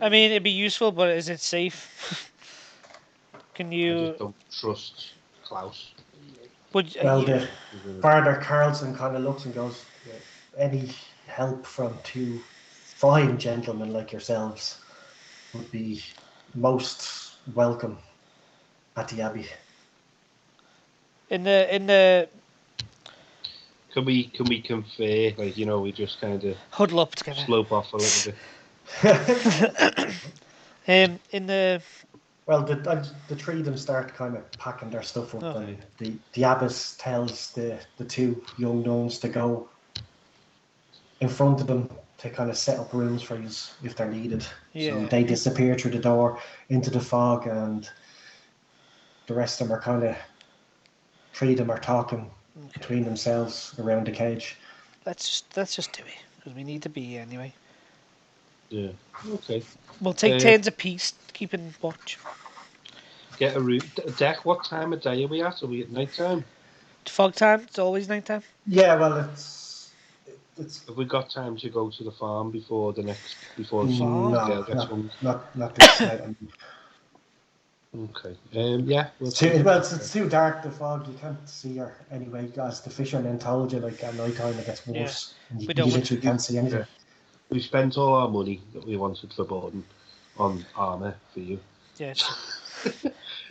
I mean, it'd be useful, but is it safe? Can you... I just don't trust Klaus. The Father Carlson kind of looks and goes, any help from two fine gentlemen like yourselves would be most welcome at the abbey. In the Can we confer? Like, we just kind of huddle up together. Slope off a little bit. Well, the three of them start kind of packing their stuff up, and the abbess tells the two young nuns to go in front of them to kind of set up rooms for you if they're needed. Yeah. So they disappear through the door into the fog, and the rest of them are kind of... Three of them are talking between themselves around the cage. Let's just do it, because we need to be here anyway. Yeah. Okay. We'll take turns apiece, keeping watch. Get a room. Deck, what time of day are we at? Are we at night time? Fog time? It's always night time? Yeah, well, it's... Have we got time to go to the farm before the farm? Not this night. Okay. Yeah. It's too dark, the fog. You can't see her anyway. As the fishermen told you, like at night time it gets worse. Yeah. You literally can't see anything. Yeah. We spent all our money that we wanted for Borden on armour for you. Yes.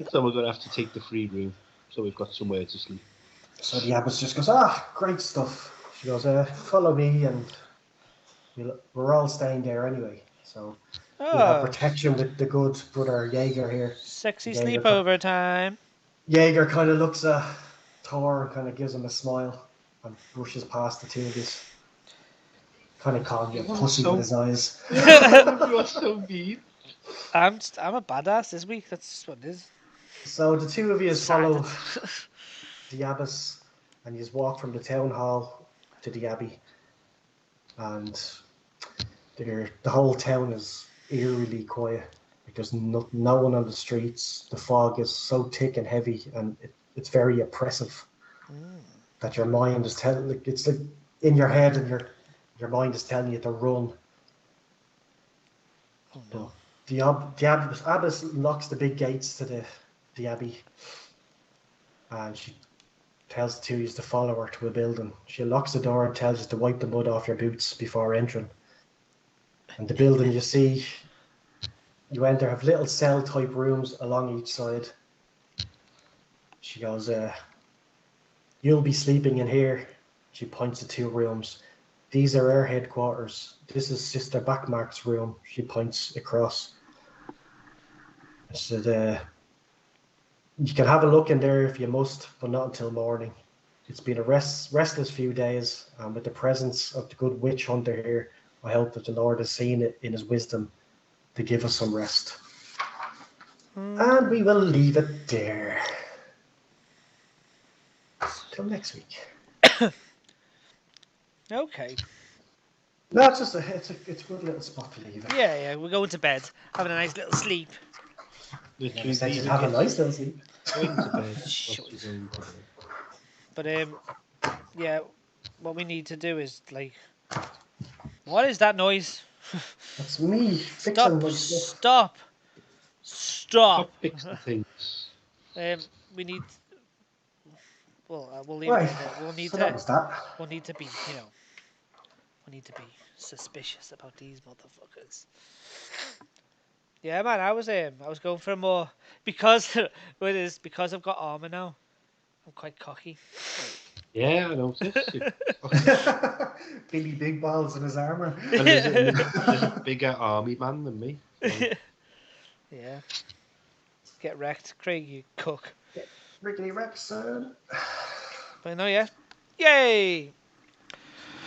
So we're going to have to take the free room, so we've got somewhere to sleep. So the abbess just goes, great stuff. She goes, follow me, and we're all staying there anyway. So we have protection with the good brother Jaeger here. Sexy sleepover time. Jaeger kind of looks at Thor and kind of gives him a smile and brushes past the two of us. Kind of calling you a pussy with his eyes. You're so mean. I'm a badass this week. That's just what it is. So the two of you follow the abbess, and you walk from the town hall to the abbey, and the whole town is eerily quiet. Like there's no one on the streets. The fog is so thick and heavy, and it's very oppressive. That your mind is telling, it's like in your head, and your mind is telling you to run. Oh, no. The abbess locks the big gates to the abbey, and she tells the two of you to follow her to a building. She locks the door and tells you to wipe the mud off your boots before entering. And the building you see, you enter, have little cell type rooms along each side. She goes, you'll be sleeping in here. She points to two rooms. These are our headquarters. This is Sister Bachmark's room. She points across. I said, you can have a look in there if you must, but not until morning. It's been a restless few days, and with the presence of the good witch hunter here, I hope that the Lord has seen it in his wisdom to give us some rest. And we will leave it there. Till next week. Okay. No, it's a good little spot to leave it. Yeah, we're going to bed, having a nice little sleep. Never said you'd have a nice little sleep. Going to bed. But yeah, what we need to do is like, what is that noise? That's me fixing my stuff. Stop. Fixing things. We need. Well, we'll leave Right. it there. We'll need So to. that was that. We'll need to be, we need to be suspicious about these motherfuckers. Yeah, man, I was going for more because because I've got armor now. I'm quite cocky. Yeah, I noticed. Billy Big Balls in his armour. And there's a bigger army man than me. So. Yeah. Get wrecked, Craig, you cook. Rickety Rex, son. But no, yeah. Yay!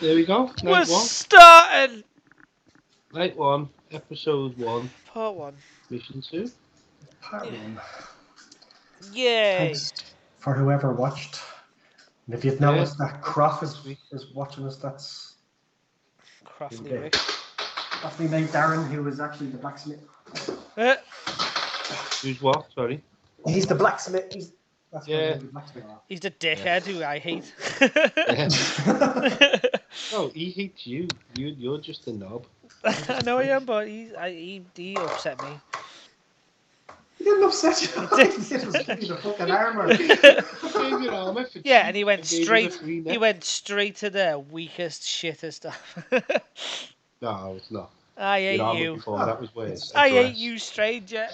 There we go. We're Night 1. starting! Night 1, episode 1, Part 1. mission 2. Part 1. Yay! Thanks for whoever watched. And if you've noticed that Croft is watching us, that's Croftley Rick. that's me mate Darren, who is actually the blacksmith. Who's what? Sorry. He's the blacksmith. That's Yeah. the blacksmith. He's the dickhead who I hate. No, he hates you. You're just a knob. I know I am, but he upset me. He didn't upset you. He was giving you the fucking armour. Gave your armour for Yeah, cheap and he went gave you straight. the free He net. went straight to the weakest, shittest stuff. No, it's not. I Your hate armour you. before that was worse. I hate you, stranger.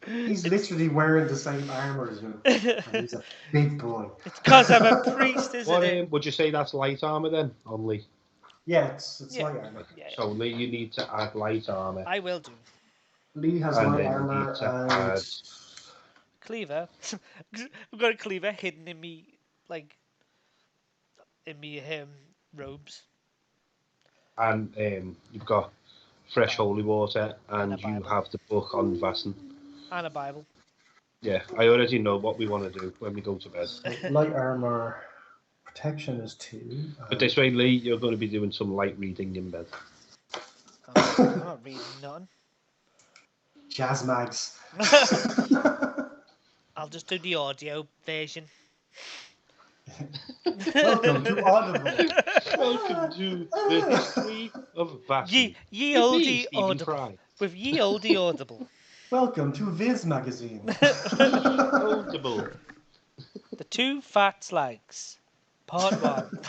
He's literally wearing the same armour as him. And he's a big boy. It's because I'm a priest, isn't What, it? would you say that's light armour then? Only. Yeah, it's Yeah. light armour. Yeah, So only you need to add light armour. I will do. Lee has And light then you armour need to add- and Cleaver. I've got a cleaver hidden in me, like, robes. And you've got fresh holy water, And and a you Bible. have the book on Vaesen. And a Bible. Yeah, I already know what we want to do when we go to bed. light armour protection is 2. But this way, Lee, you're going to be doing some light reading in bed. I'm not reading nothing. Jazz mags. I'll just do the audio version. Welcome to Audible. Welcome to the history of Vaesen. Ye With olde me, Stephen audible. Fry. With ye olde audible. Welcome to Viz magazine. Audible. The Two Fat Slags. Part 1.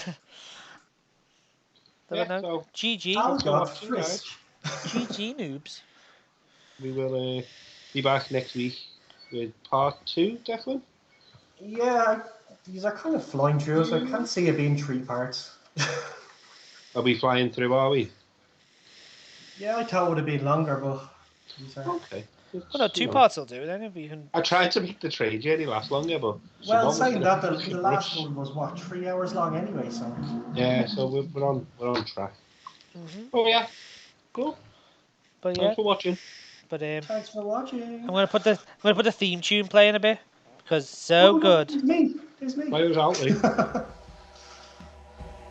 Yeah, know. so GG. Oh Thanks for God, watching, guys. frisk. GG noobs. We will be back next week with part 2, Declan. Yeah, these are kind of flying through, so I can't see it being 3 parts. Are we flying through, are we? Yeah, I thought it would have been longer, but these are... Okay. Well, no, 2 parts will do then if you can. I tried to make the train journey last longer, but... Well, someone saying was that, gonna the fucking last rush. one was, what, 3 hours long anyway, so... Yeah, so we're on track. Mm-hmm. Oh, yeah. Cool. But yeah. Thanks for watching. But Thanks for watching. I'm gonna put the theme tune playing a bit because it's so good. It's me. It's me. Bye, out, Lee.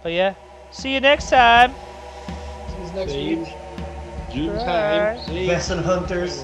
But yeah, see you next time. See you next Same. week. Zoom Bye. time. See. Vessel hunters.